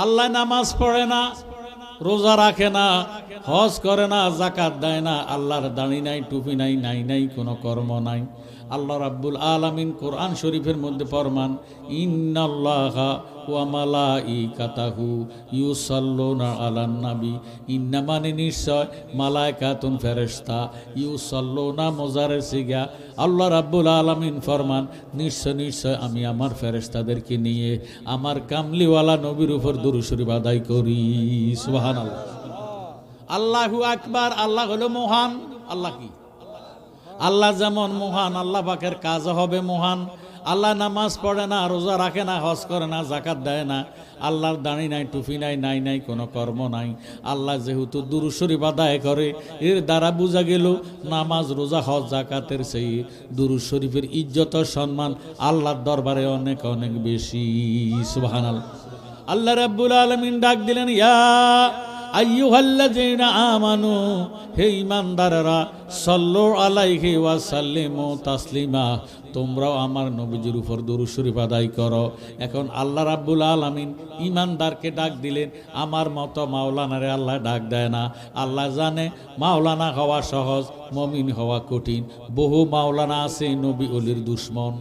আল্লাহ নামাজ পড়ে না, রোজা রাখে না, হজ করে না, জাকাত দেয় না, আল্লাহর দাড়ি নাই, টুপি নাই, নাই কোনো কর্ম নাই। আল্লাহ রাব্বুল আলামিন কোরআন শরীফের মধ্যে ফরমান, ইন্নাল্লাহা ওয়া মালাইকাতাহু ইউসাল্লুনা আলান নবী। ইন্না মানে নিশ্চয়, মালাইকাতুন ফেরেশতা, ইউসাল্লুনা মোজারের সিগা। আল্লাহ রাব্বুল আলামিন ফরমান, নিশ্চয় আমি আমার ফেরেশতাদেরকে নিয়ে আমার কামলিওয়ালা নবীর উপর দুরূদ শরীফ আদায় করি। সুবহানাল্লাহ। আল্লাহু আকবার। আল্লাহ হলো মহান। আল্লাহ কি? আল্লাহ যেমন মহান, আল্লাহ পাকের কাজ হবে মহান। আল্লাহ নামাজ পড়ে না, রোজা রাখে না, হজ করে না, জাকাত দেয় না, আল্লাহর দাড়ি নাই, টুপি নাই, নাই কোনো কর্ম নাই। আল্লাহ যেহেতু দুরূদ শরীফ আদায় করে, এর দ্বারা বোঝা গেল নামাজ, রোজা, হজ, জাকাতের সেই দুরূদ শরীফের ইজ্জত ও সম্মান আল্লাহর দরবারে অনেক অনেক বেশি। সুবহানাল্লাহ। আল্লাহ রাব্বুল আলামিন ডাক দিলেন, ইয়া আইয়ুহাল্লাযীনা আমানু, হে ঈমানদাররা, সাল্লু আলাইহি ওয়া সাল্লিমু তাসলিমা, তোমরাও আমার নবীজির উপর দুরূদ শরীফ আদায় করো। এখন আল্লাহ রাব্বুল আলামিন ঈমানদারকে ডাক দিলেন, আমার মতো মাওলানারে আল্লাহ ডাক দেয় না। আল্লাহ জানে মাওলানা হওয়া সহজ, মুমিন হওয়া কঠিন। বহু মাওলানা আছে নবী ওলির দুশমন।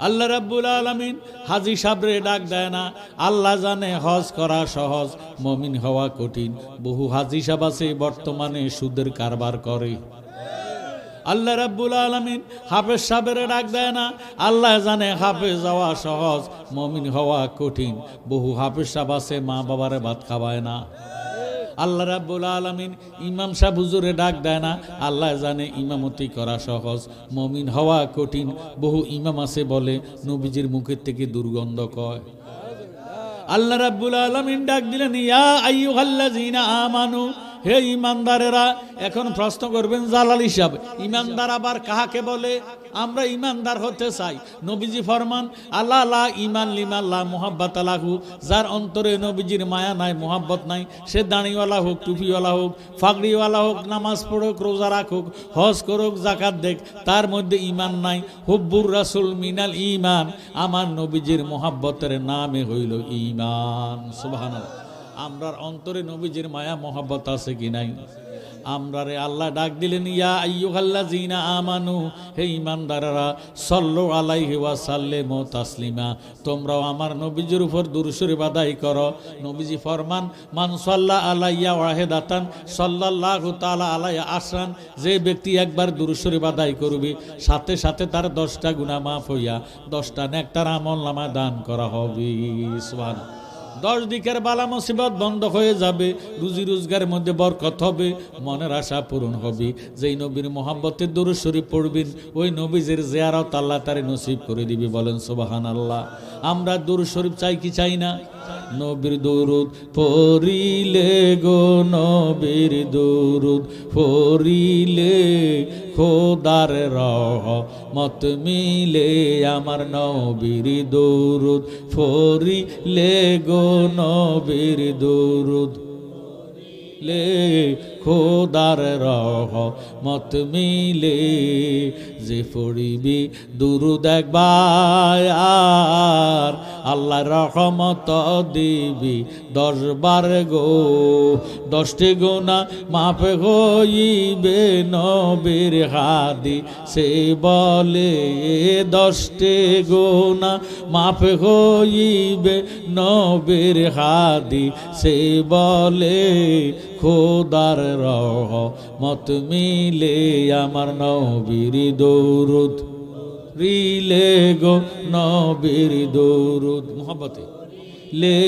আল্লাহ রাব্বুল আলামিন হাজী সাহেবরে ডাক দেয় না। আল্লাহ জানে হজ করা সহজ, মুমিন হওয়া কঠিন। বহু হাজী সাহেব আছে বর্তমানে সুদের কারবার করে। আল্লাহ রাব্বুল আলামিন হাফেজ সাহেবরে ডাক দেয় না। আল্লাহ জানে হাফেজ হওয়া সহজ, মুমিন হওয়া কঠিন। বহু হাফেজ সাহেব আছে মা বাবারে ভাত খাওয়ায় না। আল্লাহ রাব্বুল আলামিন ইমাম সাহেব হুজুরে ডাক দেয় না। আল্লাহ জানে ইমামতি করা সহজ, মুমিন হওয়া কঠিন। বহু ইমাম আছে বলে নবীজির মুখের থেকে দুর্গন্ধ কয়। আল্লাহ রাব্বুল আলামিন ডাক দিলেন, ইয়া আইয়ুহাল্লাযীনা আমানু, হে ইমানদারেরা। এখন প্রশ্ন করবেন জালালি সাহেব, ইমানদার আবার কাহাকে বলে? আমরা ইমানদার হতে চাই। নবীজি ফরমান, আল্লাহ লা ঈমান লিমান লা মুহাব্বাতা লাহু, যার অন্তরে নবীজির মায়া নাই, মুহাব্বত নাই, সে দাড়িওয়ালা হোক, টুপিওয়ালা হোক, ফাগড়িওয়ালা হোক, নামাজ পড়ুক, রোজা রাখুক, হজ করুক, জাকাত দেখ, তার মধ্যে ঈমান নাই। হুব্বুর রাসূল মিনাল ঈমান, আমার নবীজির মুহাব্বতের নামে হইল ঈমান। সুবহানাল্লাহ। আমরার অন্তরে নবীজির মায়া মোহাব্বত আছে কি নাই? আমরারে আল্লাহ ডাক দিলেন, ইয়া আইয়ুহাল্লাযীনা আমানু, হে ঈমানদাররা, সাল্লু আলাইহি ওয়া সাল্লিমু তাসলিমা, তোমরাও আমার নবীজির উপর দুরূদ শরীফ আদায় করো। নবীজি ফরমান, মান সাল্লা আলাইয়া ওয়াহিদাতান সাল্লাল্লাহু তাআলা আলাইহি আশরান, যে ব্যক্তি একবার দুরূদ শরীফ আদায় করবে, সাথে সাথে তার 10টা গুনাহ মাফ হইয়া 10টা নেকটার আমলনামা দান করা হবে। সুবহানাল্লাহ। 10 দিকের বালা মুসিবত বন্ধ হয়ে যাবে, রুজি রোজগারের মধ্যে বরকত হবে, মনের আশা পূরণ হবে। যেই নবীর মোহাব্বতের দুরূদ শরীফ পড়বেন, ওই নবীজির জিয়ারত আল্লাহ তারে নসিব করে দিবে। বলেন সুবহানাল্লাহ। আমরা দুরূদ শরীফ চাই কি চাই না? নবীর দুরূদ পড়িলে গো, নবীর দুরূদ পড়িলে খোদার রহমত মিলে, আমার নবীর দুরূদ পড়িলে গো, নবীর দুরূদ লে খোদার রহমত মিলে। যে পড়িবি দুরূদ একবার, আল্লাহর রহমত দিবি 10 বার গো। 10টি গুনাহ মাফ হইবে নবীর হাদিসে বলে, 10টি গুনাহ মাফ হইবে নবীর হাদিসে বলে। খোদার রহমত মিলে, আমার নবীর দুরূদ রিলে গো, নবীর দুরূদ মুহাব্বতে লে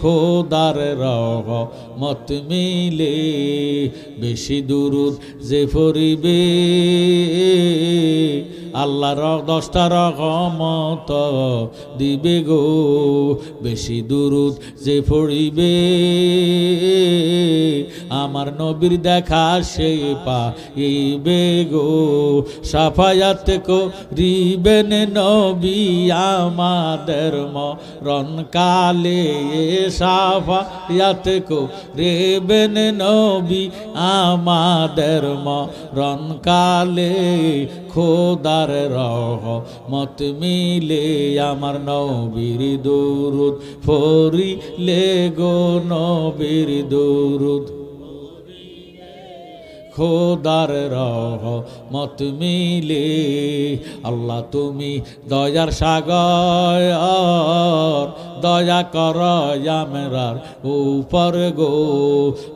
খোদার রহমত মিলে। বেশি দুরূদ যে পড়িবে, আল্লাহর 10টা রহমত দিবে গো। বেশি দুরূদ যে পড়িবে, আমার নবীর দেখা সে পাইবে গো। শাফায়াত করিবেন নবী আমাদের মরণ কালে, শাফায়াত করিবেন নবী আমাদের মরণ কালে। খোদার রহমত মিলে আমার নবীর দুরুদ পড়িলে গো নবীর দুরুদ খোদার রহমত মিলে আল্লাহ তুমি দয়ার সাগর দয়া কর আমরার উপর গো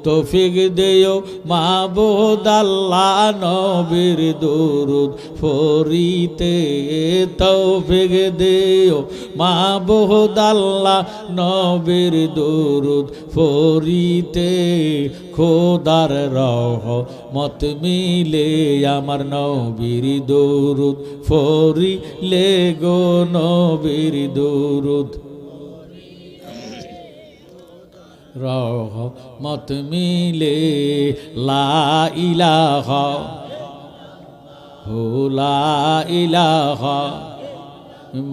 তৌফিক দিও মাবুদ আল্লাহ নবীর দুরুদ পড়িতে তৌফিক দিও মাবুদ আল্লাহ নবীর দুরুদ পড়িতে খোদার রহমত মিলে আমার নবীর দুরুদ পড়িলে গো নবীর দুরুদ রহমত মিলে লা ইলাহা লা ইলাহা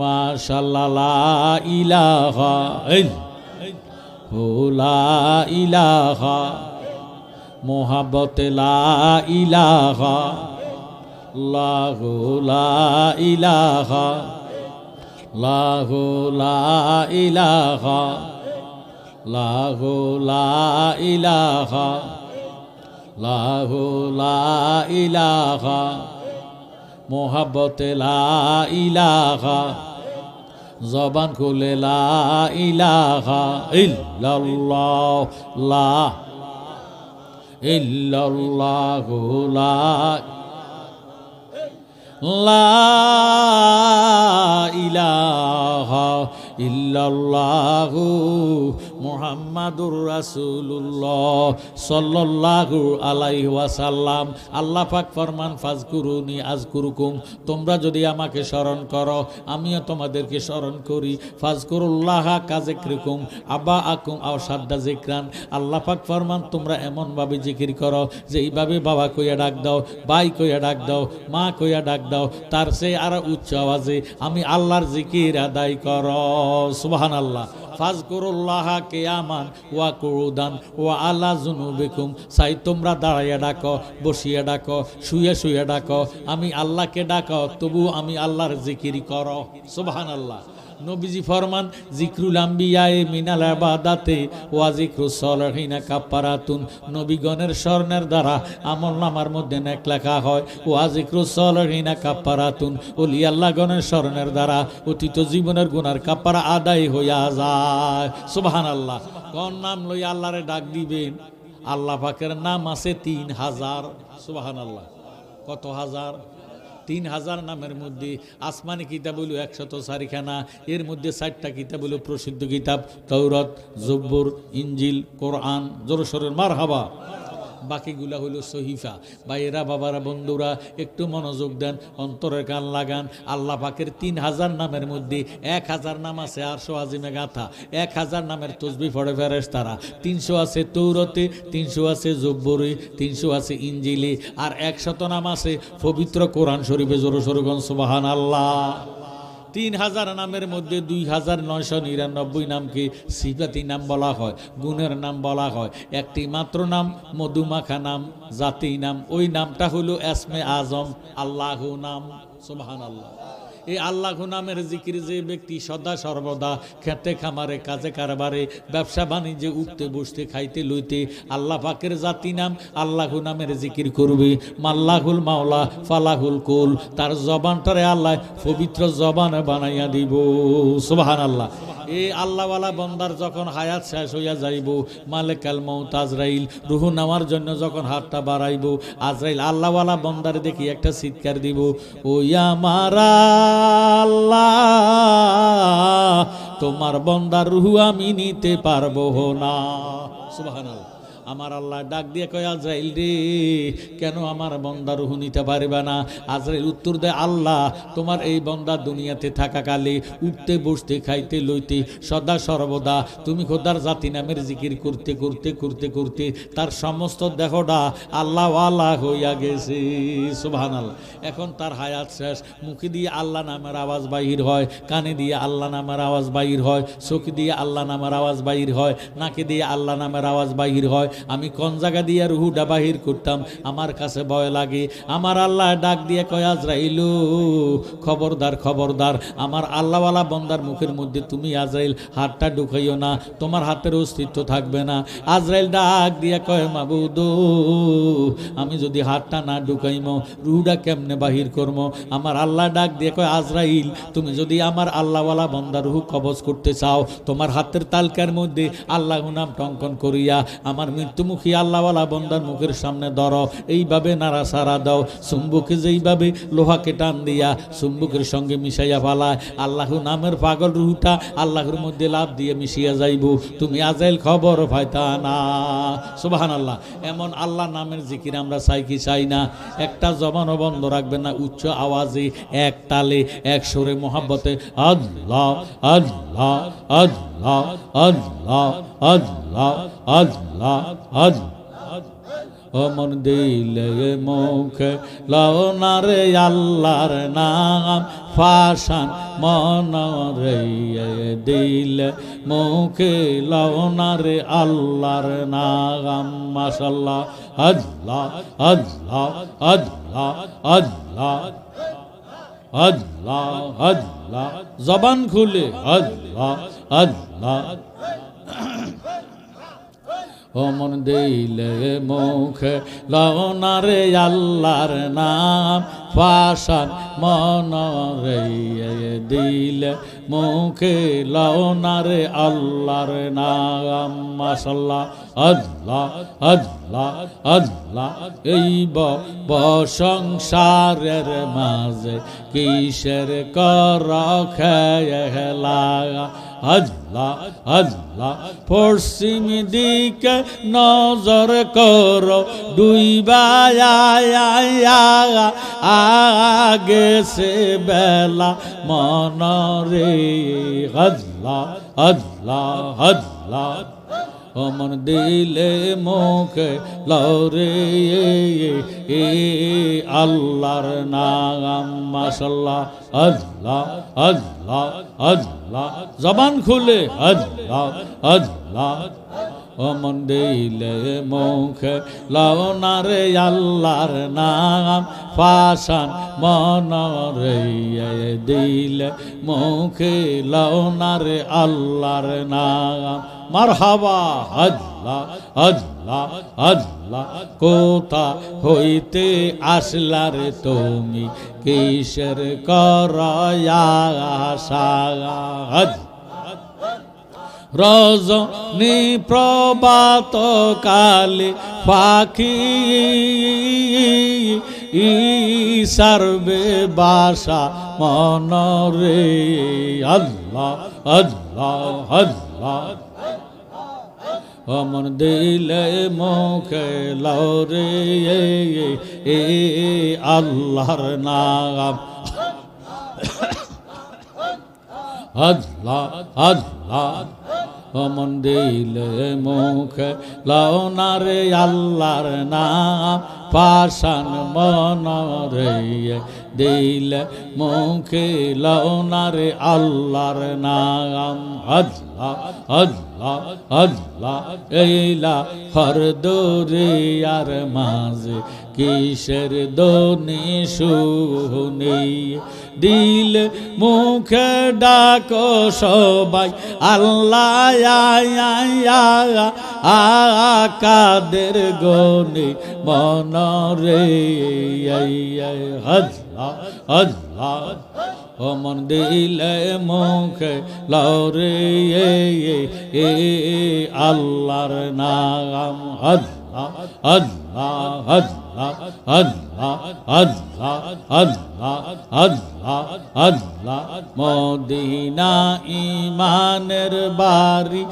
মাশাআল্লাহ লা ইলাহা লা ইলাহা মোহাব্বত লা ইলাহা লাহু লা ইলাহা লাহু লা ইলাহা লাহু লা ইলাহা লাহু লা ইলাহা মোহাব্বত লা ইলাহা জবান খুলে লা ইলাহা ইল্লাল্লাহ লা ইল্লাল্লাহু লা ইলাহা ইল্লাল্লাহু মুহাম্মাদুর রাসূলুল্লাহ সাল্লাল্লাহু আলাইহি ওয়াসাল্লাম। আল্লাহ পাক ফরমান ফাজকুরুনি আযকুরুকুম, তোমরা যদি আমাকে স্মরণ করো আমিও তোমাদেরকে স্মরণ করি। ফাজকুরুল্লাহ কাযিকরিকুম আবাআকুম আও সাদ্দা যিকরান। আল্লাহ পাক ফরমান তোমরা এমন ভাবে জিকির করো যে এইভাবে বাবা কইয়া ডাক দাও, ভাই কইয়া ডাক দাও, মা কইয়া ডাক দাও, তার চেয়ে আরো উচ্চ আওয়াজে আমি আল্লাহর জিকির আদায় করো। সুবহানাল্লাহ। ফাজকুরুল্লাহ কিয়ামান ওয়া কুউদান ওয়া আলা জুনুবিকুম। চাই তোমরা দাঁড়াইয়া ডাকো, বসিয়া ডাকো, শুয়ে শুয়ে ডাকো, আমি আল্লাহকে ডাকো তবু আমি আল্লাহর জিকির করো। সুবহানাল্লাহ। নবীজি ফরমান জিক্রুল আম্বিয়ায়ে মিনাল ইবাদাতে ওয়া জিক্রুস সালিহিনা কাফারাতুন। নবীগণের স্মরণের দ্বারা আমলনামার মধ্যে নেক লেখা হয়। ওয়া জিক্রুস সালিহিনা কাফারাতুন, ওলি আল্লাহগণের স্মরণের দ্বারা অতীত জীবনের গুনার কাফারা আদায় হইয়া যায়। সুবহানাল্লাহ। কোন নাম লইয়া আল্লাহরে ডাক দিবেন? আল্লাহ পাকের নাম আছে ৩০০০। সুবহানাল্লাহ। কত হাজার? ৩০০০ নামের মধ্যে আসমানি কিতাব হইল ১০৪খানা। এর মধ্যে ৪টা কিতাব হইল প্রসিদ্ধ কিতাব, তাওরাত, জব্বুর, ইনজিল, কোরআন। জোরসোরের মারহাবা। বাকিগুলা হইল সহিফা। ভাইয়েরা, বাবারা, বন্ধুরা একটু মনোযোগ দেন, অন্তরের কান লাগান। আল্লাহ পাকের ৩০০০ নামের মধ্যে ১০০০ নাম আছে আরশে আজিমে গাথা। ১০০০ নামের তসবিহ পড়ে ফেরেশতারা। ৩০০ আছে তৌরাতে, ৩০০ আছে জব্বরে, ৩০০ আছে ইনজিলে, আর ১০০ নাম আছে পবিত্র কোরআন শরীফে। জোরসোরগণ সুবহানাল্লাহ। ৩০০০ নামের মধ্যে ২৯৯৯ নামকে সিফাতি নাম বলা হয়, গুণের নাম বলা হয়। একটি মাত্র নাম মধুমাখা নাম, জাতি নাম। ওই নামটা হলো এসমে আজম, আল্লাহু নাম। সুবহানাল্লাহ। এই আল্লাহ নামের জিকির যে ব্যক্তি সদা সর্বদা খেতে খামারে কাজে কারবারে ব্যবসা বাণিজ্যে উঠতে বসতে খাইতে লইতে আল্লাহ পাকের জাতি নাম আল্লাহ নামের জিকির করবে, মাল্লাহুল মাওলা ফালাহুল কুল, তার জবানটারে আল্লাহ পবিত্র জবান বানাইয়া দিব। সুবহানাল্লাহ। এই আল্লাহওয়ালা বন্দার যখন হায়াত শেষ হইয়া যাইব, মালিকাল মউত আজরাইল রুহ নেওয়ার জন্য যখন হাতটা বাড়াইব, আজরাইল আল্লাহওয়ালা বন্দার দেখি একটা চিৎকার দিব, ওই আমার আল্লাহ, তোমার বন্দার রুহ আমি নিতে পারবো না। সুবহানাল্লাহ। আমার আল্লাহ ডাক দিয়ে কয়, আজরাইল রে, কেন আমার বন্দা রুহ নিতে পারবে না? আজরাইল উত্তর দেয়, আল্লাহ, তোমার এই বন্দা দুনিয়াতে থাকাকালে উঠতে বসতে খাইতে লইতে সদা সর্বদা তুমি খোদার জাতি নামের জিকির করতে করতে করতে করতে তার সমস্ত দেহটা আল্লাহ আল্লাহ হইয়া গেছে। সুবহানাল্লাহ। এখন তার হায়াত শেষ, মুখে দিয়ে আল্লাহ নামের আওয়াজ বাহির হয়, কানে দিয়ে আল্লাহ নামের আওয়াজ বাহির হয়, চোখ দিয়ে আল্লাহ নামের আওয়াজ বাহির হয়, নাকে দিয়ে আল্লাহ নামের আওয়াজ বাহির হয়, আমি কোন জায়গা দিয়ে রুহুটা বাহির করতাম আমার কাছে ভয় লাগে। আমার আল্লাহ ডাক দিয়ে কয় আজরাইলু খবরদার খবরদার, আমার আল্লাহওয়ালা বন্দার মুখের মধ্যে তুমি আজরাইল হাতটা ঢুকাইও না, তোমার হাতের অস্তিত্ব থাকবে না। আজরাইল ডাক দিয়ে কয় মাবুদ আমি যদি হাতটা না ঢুকাইমো রুহুটা কেমনে বাহির করবো? আমার আল্লাহ ডাক দিয়ে কয় আজরাইল তুমি যদি আমার আল্লাহওয়ালা বন্দার রুহু কবজ করতে চাও তোমার হাতের তালকার মধ্যে আল্লাহ নাম টঙ্কন করিয়া আমার মৃত্যুমুখী আল্লাহওয়ালা বন্দার মুখের সামনে ধরো, এইভাবে নাড়াচাড়া দাও। চুম্বুকে যেইভাবে লোহাকে টান দিয়া চুম্বুকের সঙ্গে মিশাইয়া ফালায় আল্লাহ নামের পাগল রুহুটা আল্লাহর মধ্যে লাভ দিয়ে মিশিয়া যাইব, তুমি আজরাইল খবর পাইতা না। সুবহানাল্লাহ। এমন আল্লাহ নামের জিকির আমরা চাই কি চাই না? একটা জবানও বন্ধ রাখবেন না, উচ্চ আওয়াজে এক তালে এক সুরে মোহাব্বতে আল্লাহ আল্লাহ আল্লাহ আল্লাহ আল্লাহ আল্লাহ আল্লাহ। ও মন দিলে মুখে লও না রে আল্লাহর নাম, ফাশান মন রে দিলে মুখে লও না রে আল্লাহর নাম। মাশাআল্লাহ। আল্লাহ আল্লাহ আল্লাহ আল্লাহ আল্লাহ আল্লাহ। জবান খুলে আল্লাহ আল্লাহ। ও মন দিলে মুখে লও না রে আল্লাহর নাম, ফাশান মন রে দিলে মুখে লও না রে আল্লাহর নাম। মাশাআল্লাহ। আল্লাহ আল্লাহ আল্লাহ। এই সংসারের মাঝে কিসের কর খেলা? আল্লাহ আল্লাহ। পশ্চিম দিকে নজর করো ডুইবা আগেছে বেলা মনরে। আল্লাহ আল্লাহ আল্লাহ। ও মন দিলে মুখে লও রে আল্লাহর নাম। মাশাআল্লাহ। আল্লাহ আল্লাহ আল্লাহ। জবান খুলে আল্লাহ আল্লাহ। ও মন দিলে মুখে লও না রে আল্লাহর নাম, ফাশান মন রে দিলে মুখে লও না রে আল্লাহর নাম। মারহাবা। আল্লাহ আল্লাহ আল্লাহ। কোথা হইতে আসলা রে তুমি কিসের করয়া আশা? রজনী প্রভাত কালে পাখি সারবে বাসা মনরে। আল্লাহ আল্লাহ আল্লাহ। অমন দিলে মুখে লও রে আল্লাহর নাম। আল্লাহ আল্লাহ। অমন দিলে মুখে লও না রে আল্লাহর নাম, পাশান মন রে দিলে মুখে লও না রে আল্লাহর নাম। আল্লাহ আল্লাহ আল্লাহ। এইলা হর দরিয়ার মাঝে কিসের দনি শুনি? দিল মুখে ডাকো সবাই আল্লাহ কাদের গনি মনরে। আল্লাহ আল্লাহ। ও মন দিলে মুখে লও রে আল্লাহর নাম। আল্লাহ আল্লাহ আল্লাহ আল্লাহ আল্লাহ আল্লাহ আল্লাহ আল্লাহ। মদিনা ইমানের বাড়ি,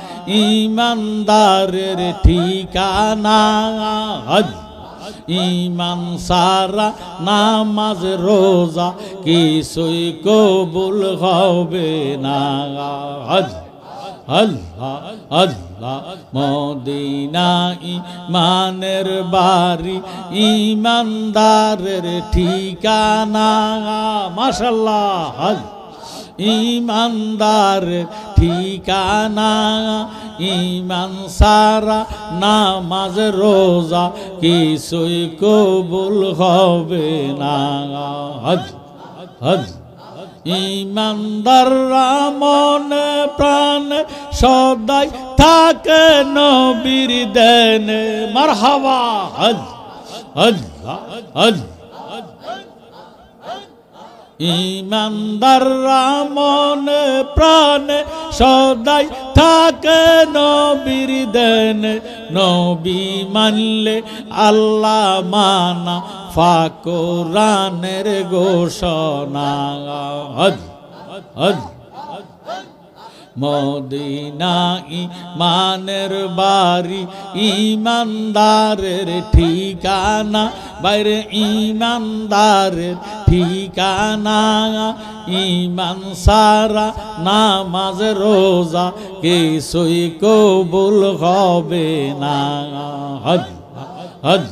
ইমানদারের ঠিকানা। ইমান সারা নামাজ রোজা কিছুই কবুল হবে না। আল্লাহ আল্লাহ। মদিনা ইমানের বাড়ি, ইমানদারের ঠিকানা। মাশাআল্লাহ। ইমানদার ঠিকানা, ইমান সারা নামাজ রোজা কিছুই কবুল হবে না। হজ হজ ইমানদাররা মনে প্রাণে সদাই থাকে নবীর দেনে। মারহাবা হজ হজ হজ। ইমানদাররা মনে প্রাণে সদাই থাকে নবীর দেনে। নবী মানলে আল্লাহ মানা, ফাকুরানের ঘোষণা। হজ হজ মদিনা ইমানের বাড়ি, ইমানদারের ঠিকানা, বাইরে ইমানদারের ঠিকানা। ইমান সারা নামাজ রোজা কিছুই কবুল হবে না। হজ হজ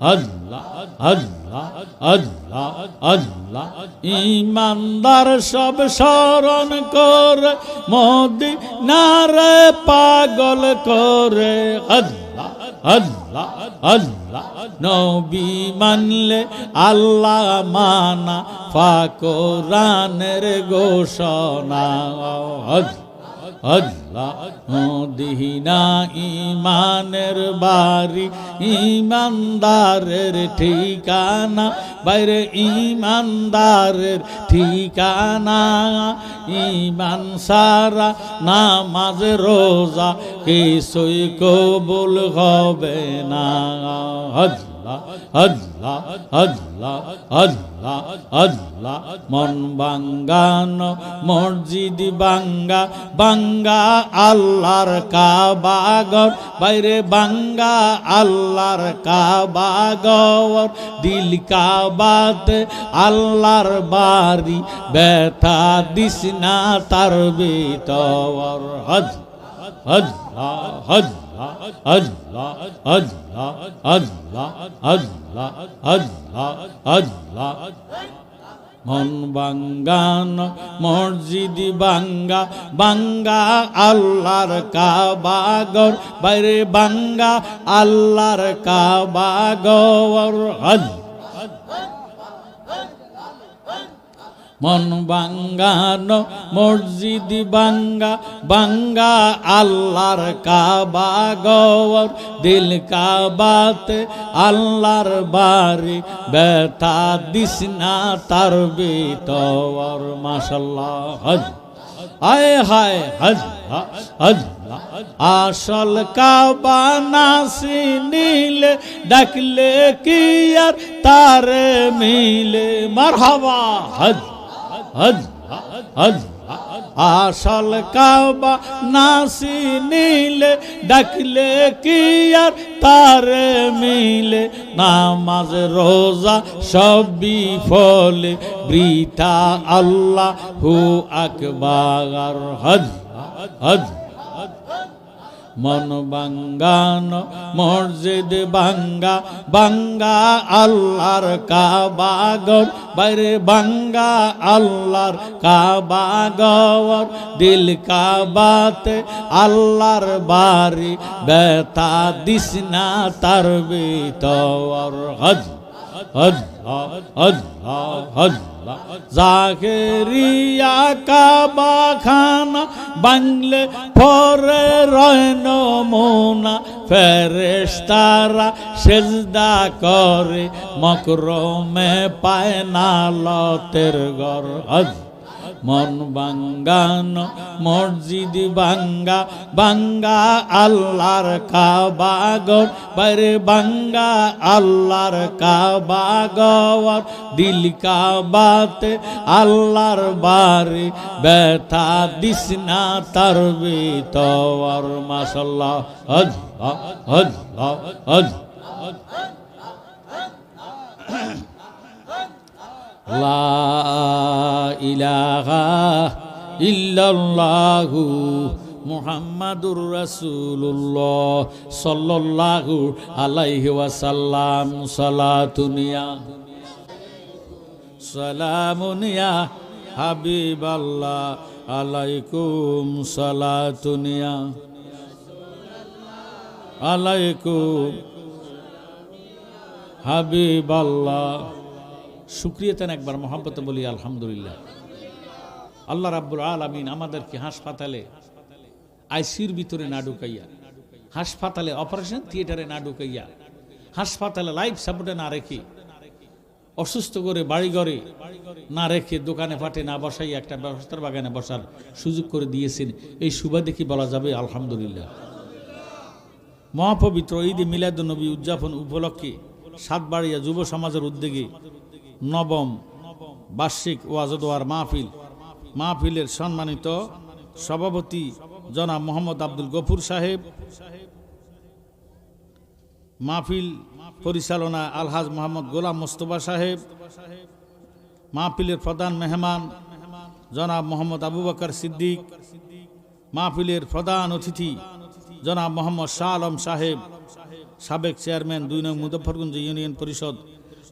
হজ হজ আল্লাহ আল্লাহ। ইমানদার সব স্মরণ করে মদিনারে পাগল করে। আল্লাহ আল্লাহ আল্লাহ। নবী মানলে আল্লাহ মানা, ফাকুরানের ঘোষণা। আল্লাহ মদিনা ইমানের বাড়ি, ইমানদারের ঠিকানা, বাইরে ইমানদারের ঠিকানা। ইমান সারা নামাজ রোজা কিছুই কবুল হবে না। আল্লাহ আল্লাহ আল্লাহ আল্লাহ আল্লাহ। মন বাঙ্গানো মসজিদ বাঙ্গা, বাঙ্গা আল্লাহর কাবাগর, বাইরে বাঙ্গা আল্লাহর কাবাগর। দিল কাবাতে আল্লাহর বাড়ি, ব্যথা দিস না তার ভিতর। হজ হজ হজ আল্লাহ আল্লাহ আল্লাহ আল্লাহ আল্লাহ আল্লাহ। মন বাঙ্গানো মসজিদ বাঙ্গা, বাঙ্গা আল্লাহর কাবাগর, বাইরে বাঙ্গা আল্লাহর কাবাগর। হজ মন বাঙ্গানো মসজিদ বাঙ্গা, বাঙ্গা আল্লাহর কাবাগর। দিল কাবাতে আল্লাহর বাড়ি, ব্যথা দিস না তার ভিতর। মাশাআল্লাহ হজ আয় হায় হজ হজ। আসল কাবা নাসি নীলে, ডাকলে কি আর তারে মিলে। মারহাবা হজ হজ হজ। আসল কাবা নাসি নীলে, ডাকলে কি আর তারে মিলে। নামাজ রোজা সব বিফলে, বৃথা আল্লাহু আকবার। হজ হজ মন বাঙ্গানো মসজিদ বাঙ্গা, বাঙ্গা আল্লাহর কাবাগর, বাইরে বাঙ্গা আল্লাহর কাবাগর। দিল কাবাতে আল্লাহর বাড়ি, ব্যথা দিস না তার ভিতর। হজ হজ হজ হজ। জাহেরিয়া কাবা খানা, বাংলে পরে রয় নমুনা। ফেরেশতারা সেজদা করে, মকরমে পায় না লতের ঘর। হজ মন বাঙ্গানো মসজিদ বাঙ্গা, বাঙ্গা আল্লাহর কাবাগর, বাইরে বাঙ্গা আল্লাহর কাবাগর। দিল কাবাতে আল্লাহর বাড়ি, ব্যথা দিস না তার ভিতর। মাশাআল্লাহ হজ হজ হজ। লা ইলাহা ইল্লাল্লাহু মুহাম্মাদুর রাসূলুল্লাহ সাল্লাল্লাহু আলাইহি ওয়াসাল্লাম। সালাতুনিয়া সালামুনিয়া হাবিবাল্লাহ আলাইকুম সালাতুনিয়া আলাইকুম হাবিবাল্লাহ। শুকরিয়াতেন একবার মহব্বতে বলি আলহামদুলিল্লাহ। আল্লাহ রাব্বুল আলামিন আমাদেরকে হাসপাতালে আইসিইউর ভিতরে না ঢুকাইয়া, হাসপাতালে অপারেশন থিয়েটারে না ঢুকাইয়া, হাসপাতালে লাইফ সাপোর্টে না রেখে, অসুস্থ করে বাড়িঘরে না রেখে, দোকানে পাটে না বসাই একটা ব্যবস্থার বাগানে বসার সুযোগ করে দিয়েছেন। এই সুবাদে কি বলা যাবে আলহামদুলিল্লাহ। মহাপবিত্র ঈদে মিলাদুন্নবী উদযাপন উপলক্ষে সাতবাড়িয়া যুব সমাজের উদ্যোগে নবম বার্ষিক ওয়াজ ও দোয়ার মাহফিলের সম্মানিত সভাপতি জনাব মোহাম্মদ আব্দুল গফুর সাহেব, মাহফিল পরিচালনা আলহাজ মোহাম্মদ গোলাম মোস্তফা সাহেব, মাহফিলের প্রধান মেহমান জনাব মোহাম্মদ আবু বকর সিদ্দিক, মাহফিলের প্রধান অতিথি জনাব মোহাম্মদ শাহ আলম সাহেব, সাবেক চেয়ারম্যান ২ নং মুজফ্ফরগঞ্জ ইউনিয়ন পরিষদ।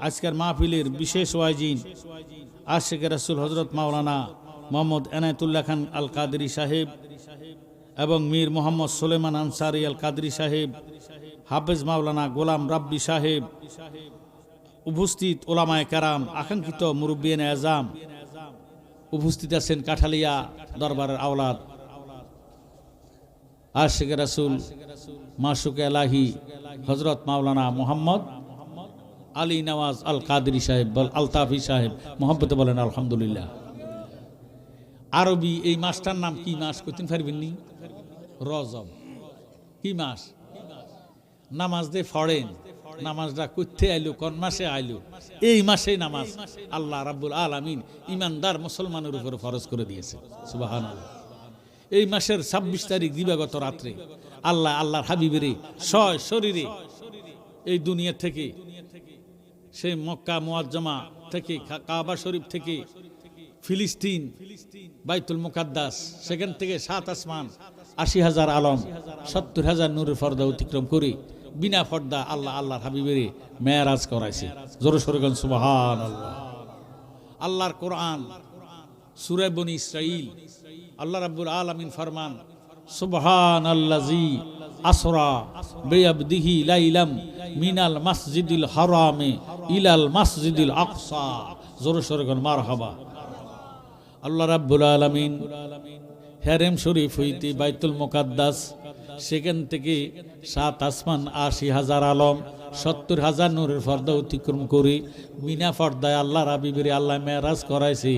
আজকের মাহফিলের বিশেষ ওয়াইজিন আশিকে রাসূল হযরত মাওলানা মোহাম্মদ এনায়েতুল্লাহ খান আল কাদরি সাহেব এবং মীর মোহাম্মদ সুলেমান আনসারী আল কাদরি সাহেব, হাফেজ মাওলানা গোলাম রাব্বি সাহেব, উপস্থিত ওলামায়ে কেরাম, আকাঙ্ক্ষিত মুরব্বিয়ানে আজম, উপস্থিত আছেন কাঠালিয়া দরবারের আওলাদ আশিকে রাসূল মাশুকে এলাহি হযরত মাওলানা মোহাম্মদ আলী নওয়াজ আল কাদরি সাহেব, আলতাফি সাহেব, মোহাম্মতে বলেন আলহামদুলিল্লাহ। আরবি এই মাসটার নাম কি মাস কইতেন পারবেননি? রজব। কি মাস? নামাজ দিয়ে ফড়েন, নামাজটা করতে আইলো কোন মাসে আইলো? এই মাসে নামাজ আল্লাহ রাব্বুল আলামিন ইমানদার মুসলমানের উপর ফরজ করে দিয়েছে। সুবহানাল্লাহ। এই মাসের ২৬ তারিখ দিবাগত রাত্রে আল্লাহর হাবিবের শরীরে এই দুনিয়া থেকে, সে মক্কা মুআজ্জামা থেকে, কাবা শরীফ থেকে, ফিলিস্তিন বাইতুল মুকাদ্দাস, সেখান থেকে ৭ আসমান, ৮০,০০০ আলম, ৭০,০০০ নূরের পর্দা অতিক্রম করে বিনা পর্দা আল্লাহর হাবিবের মেরাজ করাইছে। জোরে সোরে বলেন সুবহানাল্লাহ। আল্লাহর কোরআন সূরা বনী ইসরাঈল, আল্লাহ রাব্বুল আলামিন ফরমান সুবহানাল্লাযী আসরা বিআবদিহি লাইলাম মিনাল মাসজিদিল হারামে ইলাল মাসজিদিল আকসা। জোরে সোরে বলেন মারহাবা। আল্লাহ রাব্বুল আলামিন হেরেম শরীফ হইতে বাইতুল মুকাদ্দাস, সেখান থেকে ৭ আসমান, ৮০,০০০ আলম, ৭০,০০০ নূরের পর্দা অতিক্রম করে বিনা পর্দায় আল্লাহর হাবিবের আল্লাহ মেরাজ করাইছে।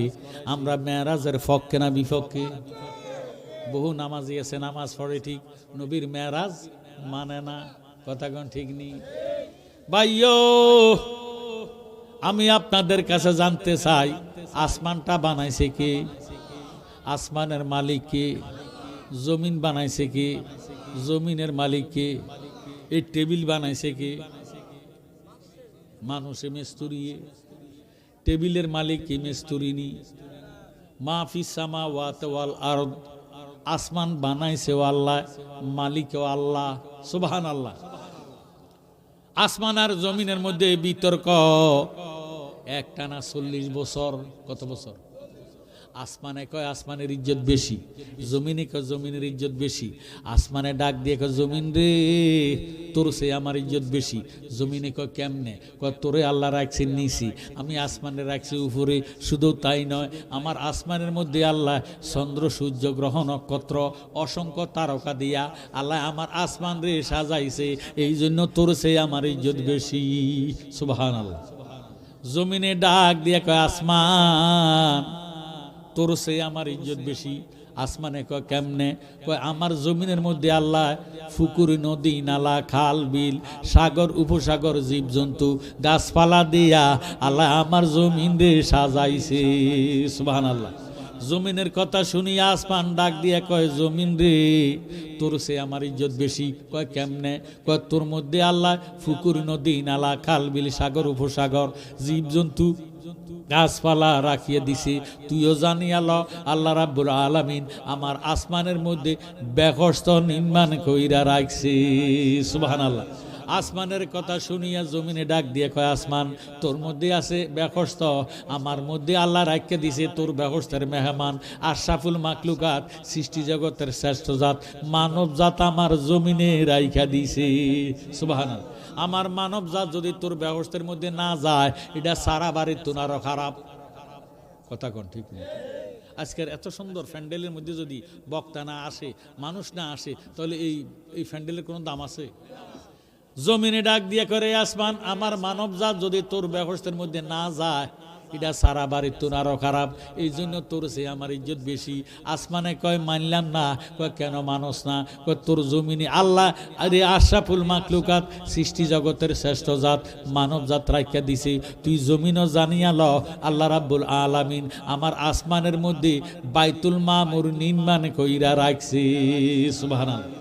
আমরা মেরাজের পক্ষে না বিপক্ষে? বহু নামাজি আছে, নামাজ পড়ে ঠিক, নবীর মেরাজ মানে না। কথা কোন ঠিক নেই ভাইও? আমি আপনাদের কাছে জানতে চাই, আসমানটা বানাইছে কে? আসমানের মালিক কে? জমিন বানাইছে কে? জমিনের মালিক কে? এই টেবিল বানাইছে কে? মানুষে মিস্ত্রি। টেবিলের মালিক কি? মিস্ত্রিনি। মাফিস সামাওয়াতি ওয়াল আরদ, আসমান বানাইছে আল্লাহ, মালিকও আল্লাহ। সুবহানাল্লাহ। আসমান আর জমিনের মধ্যে বিতর্ক একটানা ৪০ বছর। কত বছর? আসমানে কয় আসমানের ইজ্জত বেশি, জমিনে কয় জমিনের ইজ্জত বেশি। আসমানে ডাক দিয়ে কয় জমিন রে, তোর সে আমার ইজ্জত বেশি। জমিনে কয় কেমনে? কয় তোরে আল্লাহ রাখছি নিছি, আমি আসমানে রাখছি উপরে। শুধু তাই নয়, আমার আসমানের মধ্যে আল্লাহ চন্দ্র, সূর্য, গ্রহ, নক্ষত্র, অসংখ্য তারকা দিয়া আল্লাহ আমার আসমান রে সাজাইছে, এই জন্য তোর সে আমার ইজ্জত বেশি। সুবহানাল্লাহ। জমিনে ডাক দিয়ে কয় আসমান তোর সে আমার ইজ্জত বেশি। আসমানে কয় কেমনে? কয় আমার জমিনের মধ্যে আল্লাহ পুকুর, নদী, নালা, খাল, বিল, সাগর, উপসাগর, জীবজন্তু, গাছপালা দিয়া আল্লাহ আমার জমিন রে সাজাইছে। সুবহানাল্লাহ। জমিনের কথা শুনি আসমান ডাক দিয়া কয় জমিন রে, তোর সে আমার ইজ্জত বেশি। কয় কেমনে? কয় তোর মধ্যে আল্লাহ পুকুর, নদী, নালা, খাল, বিল, সাগর, উপসাগর, জীবজন্তু, গাছপালা রাখিয়ে দিছি। তুইও জানি আল্লাহ রাব্বুল আলামিন আমার আসমানের মধ্যে বেহস্ত নির্মাণ কইরা রাখছি। সুবহানাল্লাহ। আসমানের কথা শুনিয়া জমিনে ডাক দিয়ে কয়, আসমান তোর মধ্যে আছে বেহস্ত, আমার মধ্যে আল্লাহ রাখকে দিছে তোর বেহস্তের মেহমান। আশরাফুল মাকলুকাত, সৃষ্টি জগতের শ্রেষ্ঠ জাত, মানব জাত আমার জমিনে রাইখা দিছে। সুবহানাল্লাহ। আমার মানব জাত যদি তোর বেহস্তের মধ্যে না যায়, এটা সারা বাড়ির তুনারও খারাপ। কথা কোন ঠিক নেই? আজকের এত সুন্দর প্যান্ডেলের মধ্যে যদি বক্তা না আসে, মানুষ না আসে, তাহলে এই প্যান্ডেলের কোনো দাম আছে? জমিনে ডাক দিয়ে করে, আসমান আমার মানব জাত যদি তোর বেহস্তের মধ্যে না যায়, এটা সারা বাড়ির তোর আরো খারাপ, এই জন্য তোর সে আমার ইজ্জত বেশি। আসমানে কয় মানলাম না। কয় কেন মানুষ না? কয় তোর জমিনে আল্লাহ আরে আশরাফুল মাকলুকাত, সৃষ্টি জগতের শ্রেষ্ঠ জাত, মানব জাত রাখিয়া দিছে, তুই জমিনও জানিয়া ল আল্লাহ রাব্বুল আলামিন আমার আসমানের মধ্যে বাইতুল মামুর নির্মাণ কইরা রাখছে। সুবহানাল্লাহ।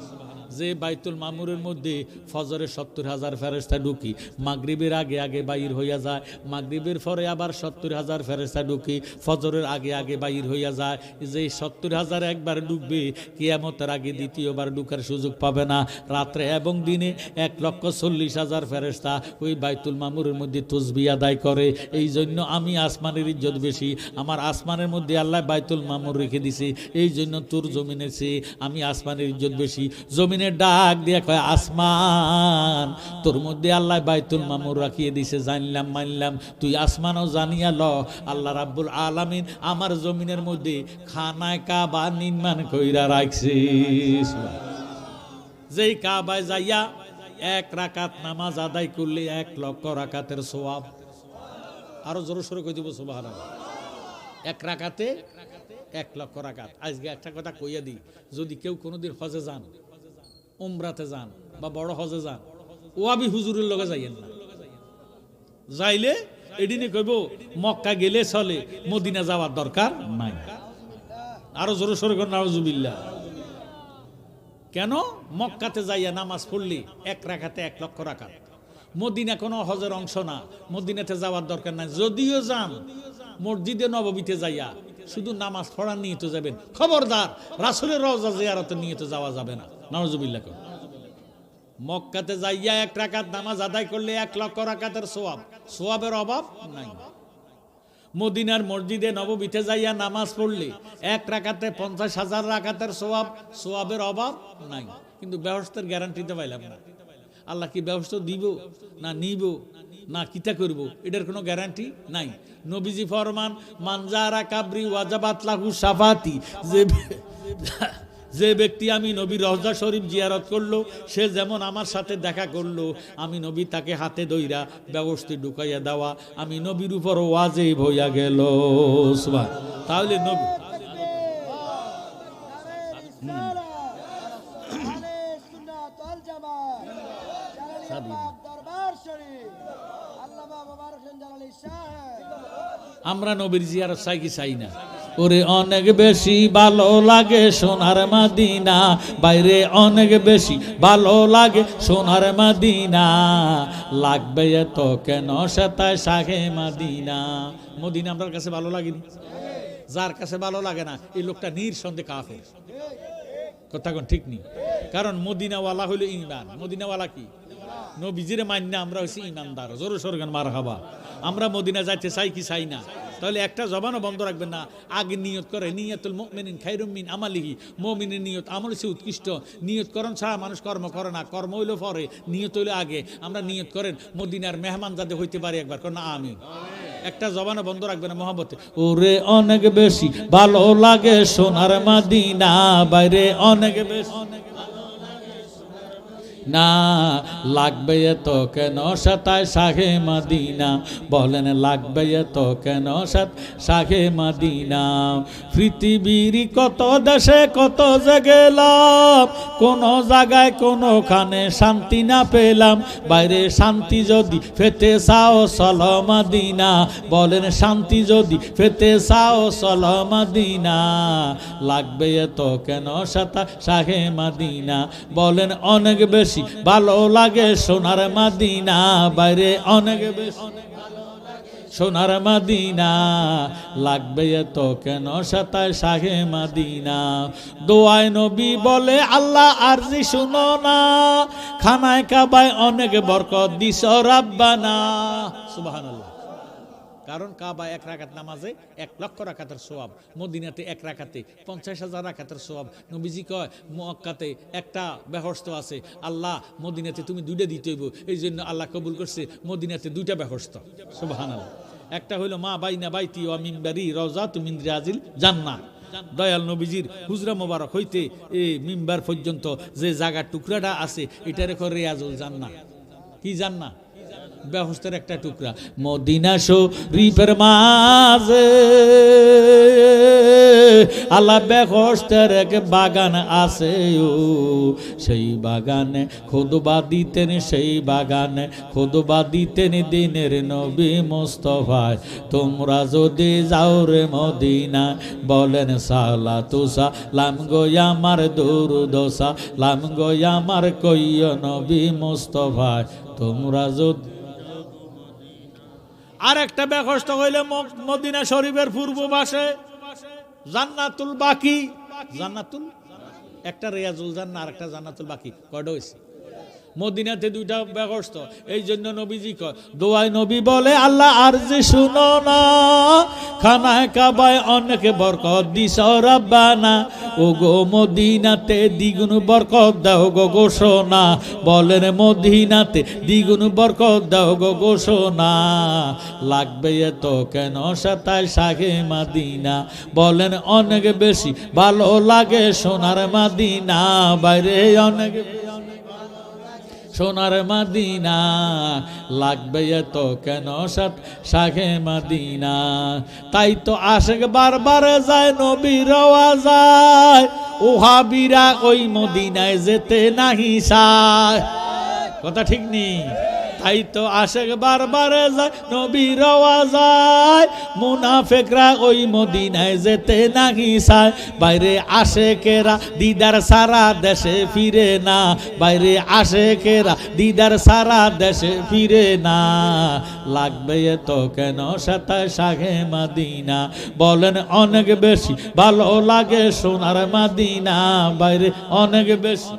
যে বাইতুল মামুরের মধ্যে ফজরে 70,000 ফেরেশতা ঢুকি, মাগরিবের আগে আগে বাইর হইয়া যায়, মাগরিবের পরে আবার 70,000 ফেরেশতা ঢুকি, ফজরের আগে আগে বাইর হইয়া যায়। যে 70,000 একবার ঢুকবে, কিয়ামতের আগে দ্বিতীয়বার ঢুকার সুযোগ পাবে না। রাত্রে এবং দিনে 1,40,000 ফেরেশতা ওই বাইতুল মামুরের মধ্যে তাসবিহ আদায় করে। এই জন্য আমি আসমানের ইজ্জত বেশি, আমার আসমানের মধ্যে আল্লাহ বাইতুল মামুর রেখে দিছে, এই জন্য তোর জমিনের চেয়ে আমি আসমানের ইজ্জত বেশি। জমিনে ডাক দিয়ে কয়, আসমান তোর মধ্যে আল্লাহ বাইতুল মামুর রাখিয়ে দিছে, জানলাম মানলাম, তুই আসমানও জানিয়া ল আল্লাহ রাব্বুল আলামিন আমার জমিনের মধ্যে খানায় কাবা নির্মাণ কইরা রাখছে। যেই কাবায় যাইয়া 1 রাকাত নামাজ আদায় করলে 1,00,000 রাকাতের সওয়াব। আরো জোরে সোরে কই দিব সুবহানাল্লাহ। 1 রাকাতে 1,00,000 রাকাত। আজকে একটা কথা কইয়া দিই, যদি কেউ কোনোদিন হজে যান, উমরাতে যান বা বড় হজে যান, ওয়াবি হুজুরের লগে যাইয়েন না। যাইলে এদিনে কইব মক্কা গেলে চলে, মদিনা যাওয়ার দরকার নাই। আরো জোরে সোরে কর নাউজুবিল্লাহ। কেন? মক্কাতে যাইয়া নামাজ পড়লি 1 রাকাতে 1,00,000 রাকাত। মদিনা কোনো হজের অংশ না, মদিনাতে যাওয়ার দরকার নাই। যদিও যান মসজিদে নববীতে যাইয়া শুধু নামাজ পড়ার নিয়ে তো যাবেন, খবরদার রাসূলের রওজা জিয়ারতে নিয়ে তো যাওয়া যাবে না। নাউজুবিল্লাহ। মক্কাতে যাইয়া 1 রাকাত নামাজ আদায় করলে 1,00,000 রাকাতের সওয়াব, সওয়াবের অভাব নাই। মদিনার মসজিদে নববীতে যাইয়া নামাজ পড়লে 1 রাকাতে 50,000 রাকাতের সওয়াব, সওয়াবের অভাব নাই। কিন্তু বেহেশতের গ্যারান্টিতে পাইলাম না। আল্লাহ কি বেহেশত দিব না নিব না কিতা করব, এটার কোনো গ্যারান্টি নাই। নবীজি ফরমান, মানজারা কাবরি ওয়াজাবাত লাহু শাফাতি, যে ব্যক্তি আমি নবীর রওজা শরীফ জিয়ারত করলো, সে যেমন আমার সাথে দেখা করলো, আমি নবী তাকে হাতে ধইরা ব্যবস্থা ঢুকাইয়া দেওয়া, আমি নবীর উপর ওয়াজিব হইয়া গেল। সুবহানাল্লাহ। তাহলে নবী আমরা নবীর জিয়ারত চাই কি চাই না? ওরে অনেক বেশি ভালো লাগে সোনার মদিনা, বাইরে অনেক বেশি ভালো লাগে সোনার মদিনা, লাগবে এত কেন সেতায় শাহে মদিনা। মদিনা আমার কাছে ভালো লাগেনি, যার কাছে ভালো লাগে না এই লোকটা নিঃসন্দেহে কাফের। কথা কোন ঠিক নেই? কারণ মদিনাওয়ালা হইল ঈমান। মদিনাওয়ালা কি? নবীজিরে মান্য আমরা হইছি ঈমানদার। জোরে সোরে গান মারহাবা। আমরা মদিনা যাইতে চাই কি চাই না? তাহলে একটা জবানও বন্ধ রাখবেন না। আগে নিয়ত করে, নিয়তুল মুমিনিন খায়রুম মিন আমালিহি, মুমিনের নিয়ত আমল চেয়ে উৎকৃষ্ট। নিয়ত করণ ছাড়া মানুষ কর্ম করে না, কর্ম হইলো পরে, নিয়ত হইলো আগে। আমরা নিয়ত করেন মদিনার মেহমান যাতে হইতে পারি একবার, কর না আমিন। একটা জবানও বন্ধ রাখবে না মহব্বতে। ওরে অনেক বেশি ভালো লাগে সোনার মদিনা, বাইরে অনেক বেশি না, লাগবে এত কেন সেতায় শাহে মদিনা, বলেন লাগবে এত কেন শাহে মদিনা। পৃথিবীর কত দেশে কত যে গেলাম, কোন জায়গায় কোনখানে শান্তি না পেলাম, বাইরে শান্তি যদি পেতে চাও চলো মদিনা, বলেন শান্তি যদি পেতে চাও চলো মদিনা, লাগবে এত কেন সেতায় শাহে মদিনা, বলেন অনেক বেশি ভালো লাগে সোনার মদিনা, বাইরে অনেক বেশি সোনার মদিনা লাগবে এত কেন সাতায় শাহে মদিনা দোয়ায় নবী বলে আল্লাহ আরজি শুনো না খানায় কাবায় অনেক বরকত দিছ রাব্বানা সুবহানাল্লাহ কারণ কাবা এক রাকাত নামাজে 1,00,000 রাকাতের সওয়াব মদিনাতে এক রাকাতে 50,000 রাকাতের সওয়াব নবীজি কয় মক্কাতে একটা বেহস্ত আছে আল্লাহ মদিনাতে তুমি দুইটা দিতে হইব এই জন্য আল্লাহ কবুল করছে মদিনাতে দুইটা বেহস্ত সুবহানাল্লাহ একটা হইল মা বাইনা বাইতি ওয়া মিনবারি রাউজাতু মিন রিয়াজিল জান্নাহ দয়াল নবীজির হুজরা মোবারক হইতে এই মিম্বার পর্যন্ত যে জায়গার টুকরাটা আছে এটারে কয় রিয়াজুল জান্নাহ কি জান্নাহ বেহস্তের একটা টুকরা মদিনা শরীফের মাঝে আল্লাহ বেহস্তের এক বাগান আছে সেই বাগানে খুদবা দিতেন সেই বাগানে খুদবা দিতেন দিনের নবী মুস্তাফা তোমরা যদি যাও রে মদিনা বলেন সালাতু সালাম গো আমার দরুদ সালাম গো আমার কইয় নবী মুস্তাফা তোমরা যদি আর একটা বেহস্ত হইলে মদিনা শরীফের পূর্ব পাশে জান্নাতুল বাকি জান্নাতুল একটা রিয়াজুল জান্নাহ আর একটা জান্নাতুল বাকি কয়টা হইছে মদিনাতে দুইটা বেহস্ত এই জন্য নবীজি কয় দোয়ায় নবী বলে আল্লাহ আরজি শুনো না খানায় কাবায় অনেক বরকত দিছ রাব্বানা ও গো মদিনাতে দ্বিগুণ বরকত দাও গো ঘোষণা বলেন মদিনাতে দ্বিগুণ বরকত দাও গো ঘোষণা লাগবে এত কেন সাতায় শাহে মদিনা বলেন অনেক বেশি ভালো লাগে সোনার মদিনা বাইরে অনেক সোনার মদিনা লাগবে এত কেন সাত শাহে মদিনা তাই তো আশেক বারবার যায় নবীর যায় ওহাবিরা ওই মদিনায় যেতে নাহি চায় কথা ঠিক নেই তাই তো আশেক বারবার যায় নবীর যায় মুনাফিকরা ওই মদিনায় যেতে নাহি চায় বাইরে আশেকেরা দিদার সারা দেশে ফিরে না বাইরে আশেকেরা দিদার সারা দেশে ফিরে না লাগবে এত কেন সাতায় শাহে মদিনা বলেন অনেক বেশি ভালো লাগে সোনার মদিনা বাইরে অনেক বেশি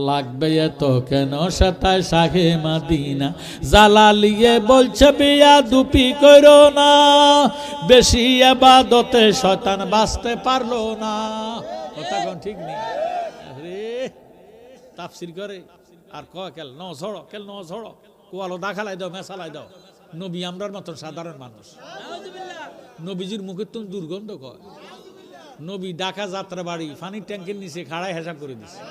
লাগবে এত কেন সাতায় শাহে মদিনা জালালিয়ে বলছে বিয়া দুপি করো না বেশি ইবাদতে শয়তান বাঁচতে পারলো না কথা কোন ঠিক নেই আরে তাফসীর করে আর কয় কেল ন ঝড়ো কেল ন ঝড়ো কোয়ালো দাখালাই দাও মেসালাই দাও নবী আমরার মতন সাধারণ মানুষ নবীজির মুখে তো দুর্গন্ধ কয় নবী ঢাকা যাত্রা বাড়ি পানির ট্যাঙ্কের নিচে খাড়ায় হিসাব করে দিছে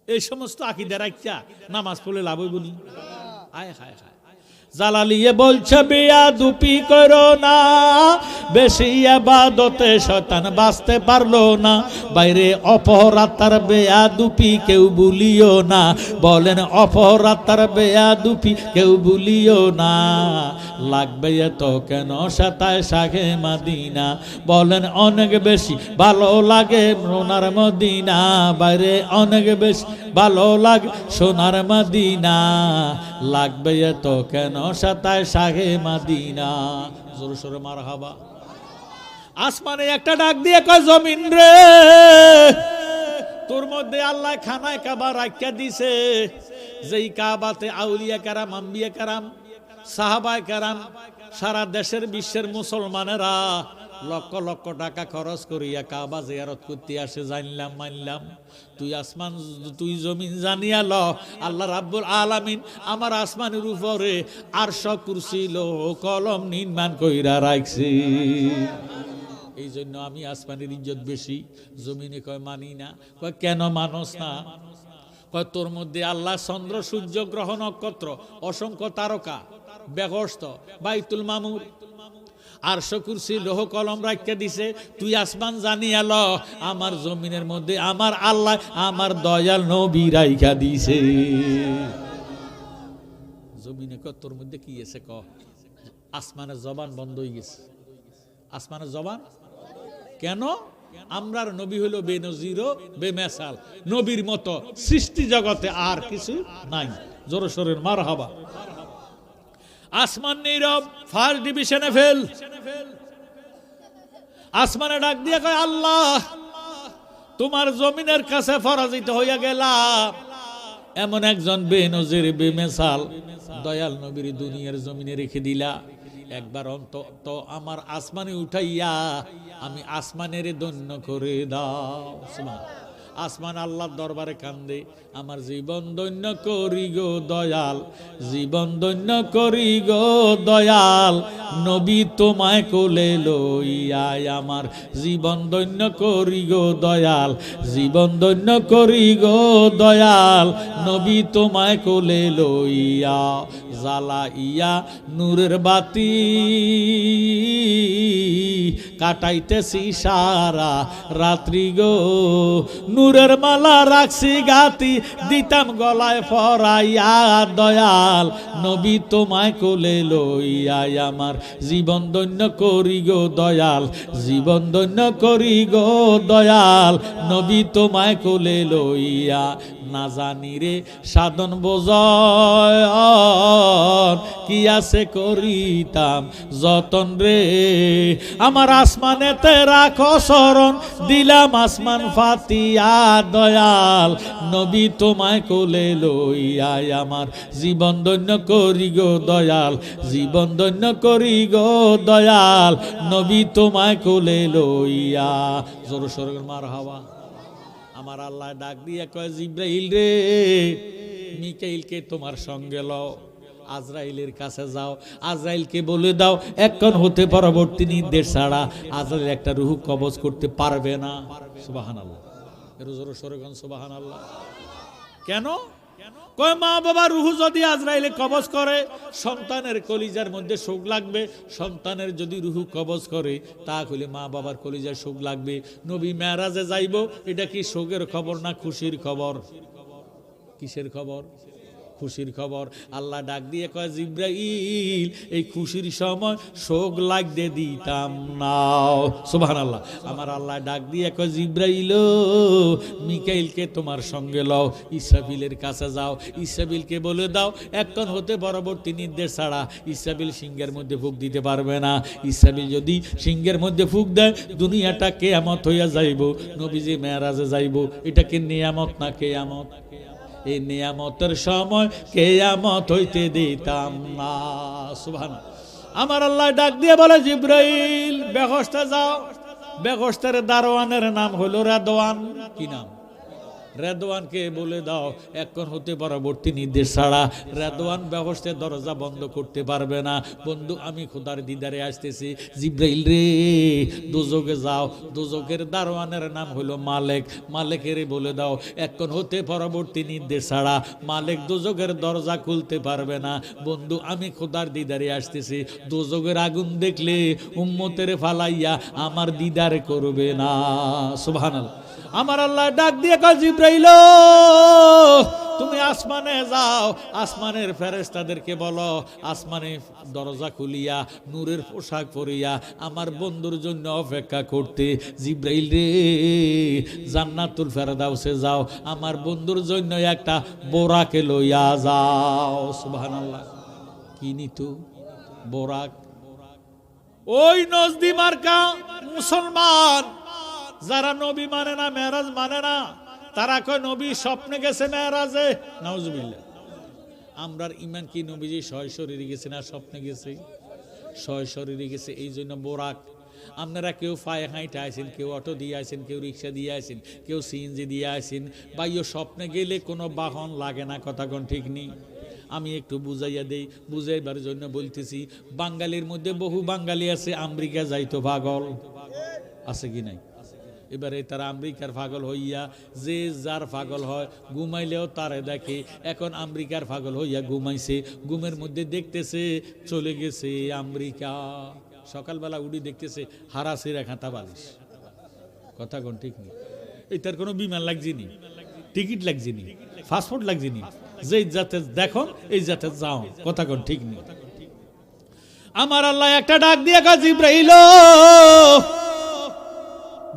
এই সমস্ত আকীদা রাখা নামাজ পড়লে লাভ হইব নি আয় হায় হায় জালালিয়ে বলছে বিয়া দুপি করো না বেশি ইবাদতে শয়তান বাঁচতে পারলো না বাইরে অপরাত্তার বেয়া দুপি কেউ ভুলিও না বলেন অপরাত্তার বেয়া দুপি কেউ ভুলিও না লাগবে এত কেন সাতায় শাহে মদিনা বলেন অনেক বেশি ভালো লাগে সোনার মদিনা বাইরে অনেক বেশি ভালো লাগে সোনার মদিনা লাগবে এত কেন সাতায় শাহে মদিনা জোরে সোরে মারহাবা আসমানে একটা ডাক দিয়ে কয় জমিন রে তোর মধ্যে আল্লাহ খানায় কাবা রাখিয়া দিছে যেই কাবাতে আউলিয়া কারাম আম্বিয়া কারাম সাহাবায়ে কেরাম সারা দেশের বিশ্বের মুসলমানেরা লক্ষ লক্ষ টাকা খরচ করিয়া কাবা জিয়ারত করতে আসে জানলাম মানলাম তুই আসমান তুই জমিন জানিয়া ল আল্লাহ রাব্বুল আলামিন আমার আসমানের উপরে আরশ কুরসি লৌহ কলম নির্মাণ কইরা রাখছে এই জন্য আমি আসমানের ইজ্জত বেশি জমিনে কয় মানি না কয় কেন মানস না কয় তোর মধ্যে আল্লাহ চন্দ্র সূর্য গ্রহ নক্ষত্র অসংখ্য তারকা বেহস্ত বাইতুল মামুর আরশ কুরসি লৌহ কলম রাখিয়া দিছে তুই আসমান জানিয়া ল আমার জমিনের মধ্যে আমার আল্লাহ আমার দয়াল নবী রাখিয়া দিছে জমিনে ক তোর মধ্যে কি আছে ক আসমানের জবান বন্ধ হয়ে গেছে আসমানের জবান কেন আমরার নবী হলো বেনজির বেমেসাল নবীর মতো সৃষ্টি জগতে আর কিছু নাই জোরে সোরের মারহাবা। আসমান নীরব, ফার্স্ট ডিভিশনে ফেল। আসমানে ডাক দিয়ে কয় আল্লাহ তোমার জমিনের কাছে পরাজিত হইয়া গেলাম। এমন একজন বেনজির বেমিসাল দয়াল নবীর দুনিয়ার জমিনে রেখে দিলা, একবার অন্তত আমার আসমানে উঠাইয়া আমি আসমানের ধন্য করে দাও। সুবহানাল্লাহ। আসমান আল্লাহর দরবারে কান্দে, আমার জীবন ধন্য করি গো দয়াল, জীবন ধন্য করি গো দয়াল, নবী তোমায় কোলে লইয়াই আমার জীবন ধন্য করি গো দয়াল, জীবন ধন্য করি গো দয়াল, নবী তোমায় কোলে লইয়া জ্বালাইয়া নূরের বাতি কাটাইতেছি সারা রাত্রি গো, নূরের মালা রাখছি গাতি দিতাম গলায় পরাইয়া দয়াল, নবী তোমায় কোলে লইয়াই আমার জীবন ধন্য করি গো দয়াল, জীবন ধন্য করি গো দয়াল, নবী তোমায় কোলে লইয়া না জানি রে সাধন বোঝন কি আছে করিতাম যতন রে, আমার আসমানেতে রাখো শরণ দিলাম আসমান ফাতিয়া দয়াল, নবী তোমায় কোলে লইয়াই আমার জীবন ধন্য করি গো দয়াল, জীবন ধন্য করি গো দয়াল, নবী তোমায় কোলে লইয়া। জোর সোরে মারহাবা। আমার আল্লাহ ডাক দিয়ে কয় জিব্রাইল রে মিকাইলকে তোমার সঙ্গে লও, আজরাইলের কাছে যাও, আজরাইলকে বলে দাও এখন হতে পরবর্তী নির্দেশ ছাড়া আজরাইল একটা রূহ কবজ করতে পারবে না। সুবহানাল্লাহ। এর জোরে সোরে কোন সুবহানাল্লাহ। কেন কয় মা বাবা রূহ যদি আজরাইলে কবজ করে সন্তানের কলিজার মধ্যে শোক লাগবে, সন্তানের যদি রূহ কবজ করে তাহলে মা বাবার কলিজার শোক লাগবে। নবী মেরাজে যাইব, এটা কি শোকের খবর না খুশির খবর? কিসের খবর? খুশির খবর। আল্লাহ ডাক দিয়ে কয় জিব্রাইল এই খুশির সময় শোক লাগতে দিতাম নাও। সুবহানাল্লাহ। আমার আল্লাহ ডাক দিয়ে কয় জিব্রাইল মিকাইলকে তোমার সঙ্গে লও, ইসরাফিলের কাছে যাও, ইসরাফিলকে বলে দাও এখন হতে পরবর্তী নির্দেশ ছাড়া ইসরাফিল সিংহের মধ্যে ফুঁক দিতে পারবে না। ইসরাফিল যদি সিংহের মধ্যে ফুঁক দেয় দুনিয়াটা কিয়ামত হইয়া যাইব, নবীজি মেরাজে যাইব। এটা কি নিয়ামত না কিয়ামত? এই নিয়ামতের সময় কিয়ামত হইতে দিতাম না। সুবহানাল্লাহ। আমার আল্লাহ ডাক দিয়ে বলে জিব্রাইল বেহেশতে যাও, বেহেশতের দারোয়ানের নাম হলো রেদওয়ান। কি নাম? রেদওয়ানকে বলে দাও এখন হতে পরবর্তী নির্দেশ ছাড়া রেদওয়ান বেহেশতের দরজা বন্ধ করতে পারবে না। বন্ধু আমি খোদার দিদারে আসতেছি। জিব্রাইল রে দোজকে যাও, দোজকের দারোয়ানের নাম হলো মালেক, মালেকের বলে দাও এখন হতে পরবর্তী নির্দেশ ছাড়া মালেক দোজকের দরজা খুলতে পারবে না। বন্ধু আমি খোদার দিদারে আসতেছি, দোজকের আগুন দেখলে উম্মতের ফালাইয়া আমার দিদার করবে না। সুবহানাল্লাহ। আমার আল্লাহ ডাক দিয়ে কয় জিব্রাইল তুমি আসমানে যাও, আসমানের ফেরেশতাদেরকে বলো আসমানে দরজা খুলিয়া নূরের পোশাক পরিয়া আমার বন্ধুর জন্য অপেক্ষা করতে। জিব্রাইল রে জান্নাতুল ফেরদাউসে যাও, আমার বন্ধুর জন্য একটা বোরাকে লইয়া যাও। সুবহানাল্লাহ। কি নিতু? বোরাক। ওই নজদি মার্কা মুসলমান যারা নবী মানে না, মেরাজ মানে না, তারা কয় নবী স্বপ্নে গেছে মেরাজে। নাউজুবিল্লাহ। আমরার ইমান কি নবীজি সয় শরীরে গেছে না স্বপ্নে গেছে? সয় শরীরে গেছে। এই জন্য বোরাক। আপনারা কেউ পায়ে হাঁইটে আইছেন, কেউ অটো দিয়ে আইছেন, কেউ রিক্সা দিয়ে আইছেন, কেউ সিএনজি দিয়ে আইছেন। ভাইও স্বপ্নে গেলে কোনো বাহন লাগে না, কথা কোন ঠিক নেই। আমি একটু বুঝাইয়া দেই, বুঝাইবার জন্য বলতেছি। বাঙালির মধ্যে বহু বাঙালি আছে আমেরিকা যাইতো পাগল, আছে কি নাই? এবারে তারা আমেরিকার পাগল হইয়া যে যার পাগল হয়, ঘুমাইলেও তারে দেখে। এখন আমেরিকার পাগল হইয়া ঘুমাইছে, ঘুমের মধ্যে দেখতেছে চলে গেছে আমেরিকা। সকালবেলা উঠি দেখতেছে হারাসির এক হাতা বালিশ। কথা কোন ঠিক নেই? এটার কোনো বিমান লাগছে নি, টিকিট লাগছে নি, পাসপোর্ট লাগছে নি, যে যাতে দেখো এই যাতে যাও। কথা কোন ঠিক নেই। আমার আল্লাহ একটা ডাক দিয়ে কয় জিব্রাইল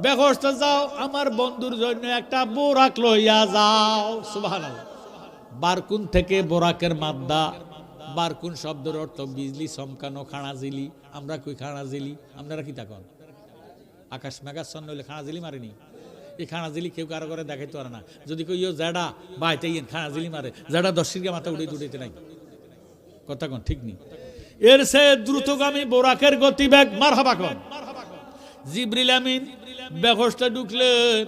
বেহেশতে যাও, আমার বন্ধুর জন্য একটা বোরাক লইয়া যাও। সুবহানাল্লাহ। বারকুন থেকে বোরাকের মাদ্দা। বারকুন শব্দের অর্থ বিজলি চমকানো, খানাজিলি। আমরা কই খানাজিলি, আপনারা কি তখন আকাশ মেঘাচ্ছন্ন হইলে খানাজিলি মারেনি? এই খানাজিলি কেউ কারো করে দেখাইতে পারে না। যদি কেউ ইয়ে জেডা বাইতে ইয়েন খানাজিলি মারে, জেডা 10 সিরকে মাথা উড়াইতে নাই। কথা কোন ঠিক নেই। এর সে দ্রুতগামী বোরাকের গতিবেগ মারহাবা কোন। জিবরিল আমিন বেহস্তে ঢুকলেন,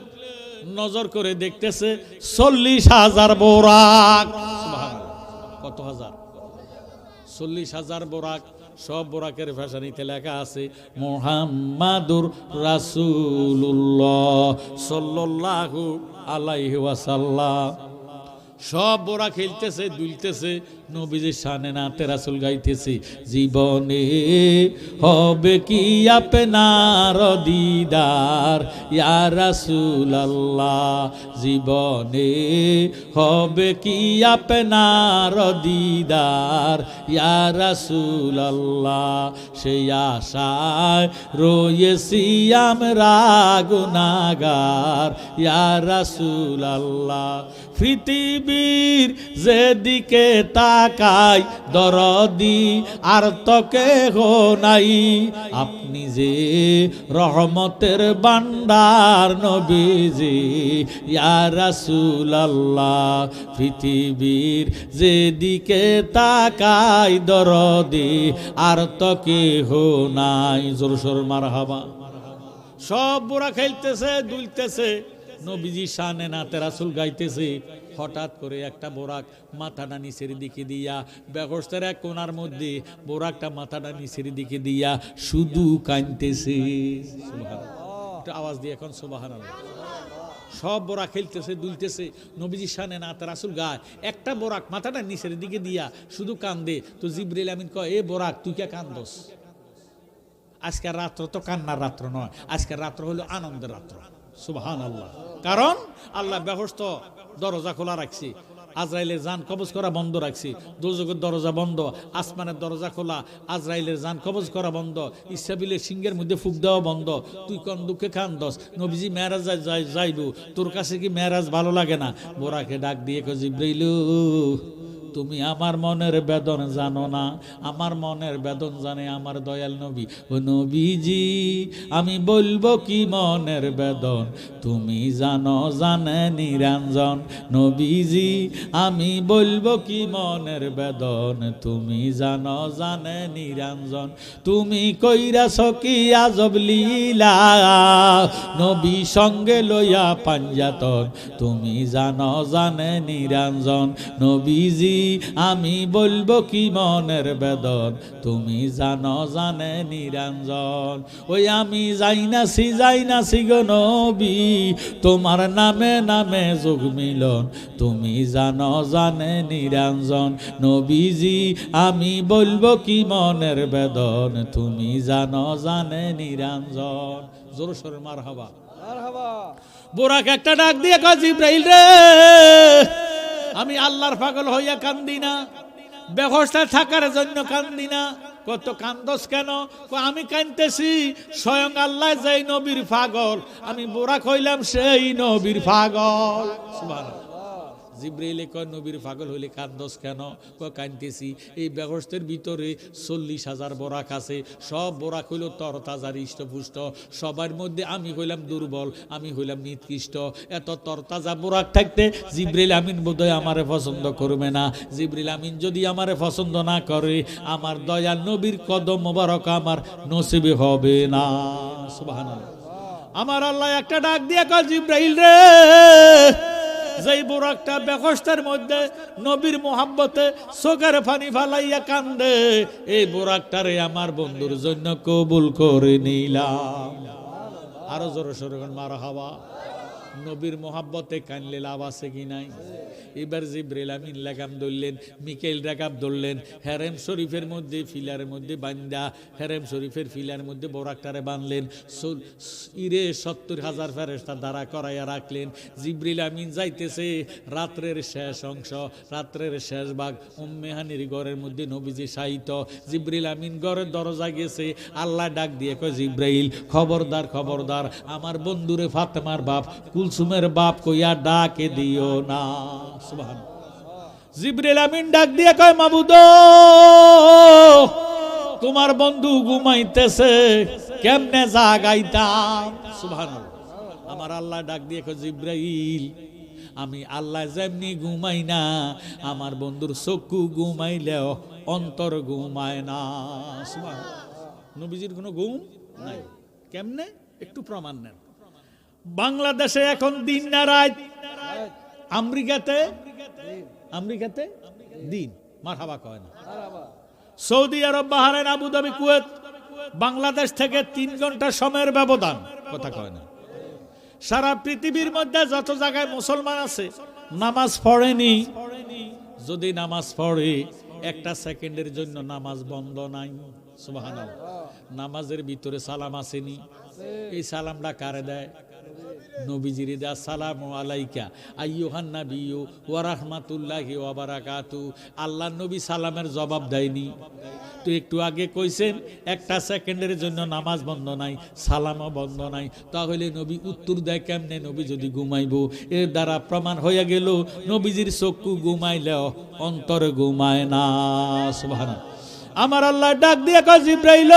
নজর করে দেখতেছে 40,000 বোরাক। কত হাজার? 40,000 বোরাক। সব বোরাকের ভাষানিতে লেখা আছে মুহাম্মাদুর রাসূলুল্লাহ সাল্লাল্লাহু আলাইহি ওয়াসাল্লাম। সব বোরা খেলতেছে, দুলতেছে, নবীজির শানে নাতে রাসূল গাইতেছে, জীবনে হবে কি আপনার দিদার ইয়া রাসূলুল্লাহ, জীবনে হবে কি আপনার দিদার ইয়া রাসূলুল্লাহ, সেই আশায় রয়েছি আমরা গুনাহগার ইয়া রাসূলুল্লাহ। পৃথিবীর যেদিকে তাকাই দরদি আর তো কেহ নাই, আপনি যে রহমতের ভান্ডার নবীজি ইয়া রাসূলুল্লাহ। পৃথিবীর যেদিকে তাকাই দরদি আর তো কেহ নাই। জোর সোর মারহাবা। সব বুড়া খেলতেছে, দুলতেছে, নবীজি শানে নাতে রাসূল গাইতেছে। হঠাৎ করে একটা বোরাক মাথাটা নিচের দিকে দিয়া, বেহস্তের এক কোনার মধ্যে বোরাকটা মাথাটা নিচের দিকে দিয়া শুধু কাঁদতেছে। সুবহানাল্লাহ, আওয়াজ দিয়ে এখন সুবহানাল্লাহ। সব বোরা খেলতেছে, দুলতেছে, নবীজি শানে নাতে রাসূল গায়। একটা বোরাক মাথাটা নিচের দিকে দিয়া শুধু কান্দে। তো জিবরিল আমিন কয়, এ বোরাক তুই কে কান্দস? আজকের রাত্র তো কান্নার রাত্র নয়, আজকের রাত্র হলো আনন্দের রাত্র। সুবহানাল্লাহ। কারণ আল্লাহ বেহস্ত দরজা খোলা রাখছি, আজরাইলের জান কবজ করা বন্ধ রাখছি, দোজখের দরজা বন্ধ, আসমানের দরজা খোলা, আজরাইলের জান কবজ করা বন্ধ, ইসরাফিলের সিংহের মধ্যে ফুক দেওয়া বন্ধ। তুই কোন দুঃখে কান্দস? নবীজি মেরাজ যাইব, তোর কাছে কি মেরাজ ভালো লাগে না? বোরাকে ডাক দিয়ে কয়, জিবরাইল তুমি আমার মনের বেদন জানো না, আমার মনের বেদন জানে আমার দয়াল নবী। ও নবীজি আমি বলবো কি মনের বেদন, তুমি জানো জানে নিরঞ্জন। নবীজি আমি বলবো কি মনের বেদন, তুমি জানো জানে নিরঞ্জন। তুমি কইরাছ কি আজব লীলা, নবী সঙ্গে লইয়া পাঞ্জাতন, তুমি জানো জানে নিরঞ্জন। নবীজি আমি বলবো কি মনের বেদন, তুমি জানো জানে নিরঞ্জন। ওই আমি যাইনাছি গো নবী, তোমার নামে নামে যোগ মিলন, তুমি জানো জানে নিরঞ্জন। নবীজি আমি বলবো কি মনের বেদন, তুমি জানো জানে নিরঞ্জন। জোর সোরে মারহাবা। বোরাক একটা ডাক দিয়ে কয়, জিবরাইল রে আমি আল্লাহর পাগল হইয়া কান্দি না, বেহস্তা থাকার জন্য কান্দি না। কত কান্দস কেন? আমি কান্দতেছি স্বয়ং আল্লাহ যেই নবীর পাগল, আমি বোরাক হইলাম সেই নবীর পাগল। সুবহানাল্লাহ। জিবরাইল কয়, নবীর পাগল হইলে কান্দস কেন? কান্দতেছি এই বেহস্তের ভিতরে 40,000 বোরাক আছে, সব বোরাক হইল তরতাজা হৃষ্টপুষ্ট, সবার মধ্যে আমি হইলাম দুর্বল, আমি হইলাম নিকৃষ্ট। এত তরতাজা বোরাক থাকতে জিবরাইল আমিন বোধহয় আমারে পছন্দ করবে না। জিবরাইল আমিন যদি আমারে পছন্দ না করে, আমার দয়াল নবীর কদম মোবারক আমার নসিবে হবে না। সুবহানাল্লাহ। আমার আল্লাহ একটা ডাক দিয়ে কয়, জিবরাইল রে যেই বোরাকটা বেহস্তের মধ্যে নবীর মোহাব্বতে চোখের পানি ফালাইয়া কান্দে, এই বোরাকটারে আমার বন্ধুর জন্য কবুল করে নিলাম। আরো জোরে সোরে মারহাবা। নবীর মোহাব্বতে কানলে লাভ আছে কি নাই? এবার জিবরাইল আমিন লাগাম ধরলেন, মিকাইল রাকাব ধরলেন, হেরেম শরীফের মধ্যে ফিলারের মধ্যে বান্দা, হেরেম শরীফের ফিলার মধ্যে বোরাকটারে বানলেন, 70,000 ফেরেশতা দ্বারা করাইয়া রাখলেন। জিবরাইল আমিন যাইতেছে রাত্রের শেষ অংশ, রাত্রের শেষ ভাগ, উম্মে হানির ঘরের মধ্যে নবীজি শায়িত। জিবরাইল আমিন ঘরের দরজা গেছে, আল্লাহ ডাক দিয়ে কয়, জিবরাইল খবরদার খবরদার, আমার বন্ধুরে ফাতেমার বাপ কুলসুমের বাপ কইয়া ডাকে দিও না। সুবহানাল্লাহ। জিবরিল আমিন ডাক দিয়ে কয় মাবুদ, তোমার বন্ধু ঘুমাইতেছে, কেমনে জাগাইতাম? সুবহানাল্লাহ। আমার আল্লাহ ডাক দিয়ে কয় জিবরাইল, আমি আল্লাহ যেমনি ঘুমাই না, আমার বন্ধুর চক্ষু ঘুমাইলেও অন্তর ঘুমায় না। সুবহানাল্লাহ। নবীজির কোনো ঘুম নাই। কেমনে? একটু প্রমাণ নেন। বাংলাদেশে এখন দিন না রাত? আমেরিকাতে দিন, মারহাবা কয় না। সৌদি আরব, বাহরাইন, আবুধাবি, কুয়েত, বাংলাদেশ থেকে 3 ঘন্টা সময়ের ব্যবধান, কথা কয় না। সারা পৃথিবীর মধ্যে যত জায়গায় মুসলমান আছে নামাজ পড়েনি, যদি নামাজ পড়ে 1 সেকেন্ডের জন্য নামাজ বন্ধ নাই। সুবহানাল্লাহ। নামাজের ভিতরে সালাম আসেনি, এই সালামটা কারে দেয়? নবীজির দা। আসসালামু আলাইকা আইয়ুহান নাবিয়্যু ওয়া রাহমাতুল্লাহি ওয়া বারাকাতু। আল্লাহর নবী সালামের জবাব দেয়নি। তো একটু আগে কইছেন 1 সেকেন্ডের জন্য নামাজ বন্ধ নাই, সালামও বন্ধ নাই, তাহলে নবী উত্তর দেয় কেমনে? নবী যদি ঘুমাইবো, এর দ্বারা প্রমাণ হয়ে গেল নবীজির চক্ষু ঘুমাইলেও অন্তর ঘুমায় না। সুবহানাল্লাহ। আমার আল্লাহ ডাক দিয়ে কয় জিবরাইল,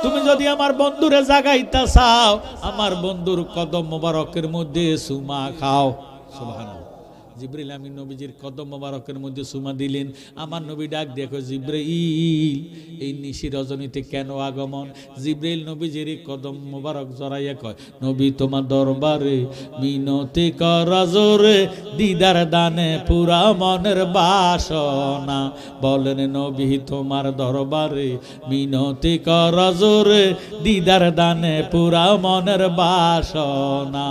তুমি যদি আমার বন্ধুরে জাগাইতা চাও, আমার বন্ধুর কদম মোবারকের মধ্যে সুমা খাও। সুবহানাল্লাহ। জিবরাইল আমিন নবীজির কদম মোবারকের মধ্যে সুমা দিলেন। আমার নবী ডাক দিয়ে কয় জিবরাইল, এই নিশি রজনীতে কেন আগমন? জিবরাইল নবীজির কদম মোবারক জড়াইয়া কয়, নবী তোমার দরবারে মিনতি করা জোরে, দিদার দানে পুরা মনের বাসনা। বলেন নবী তোমার দরবারে মিনতি করা জোরে, দিদার দানে পুরা মনের বাসনা।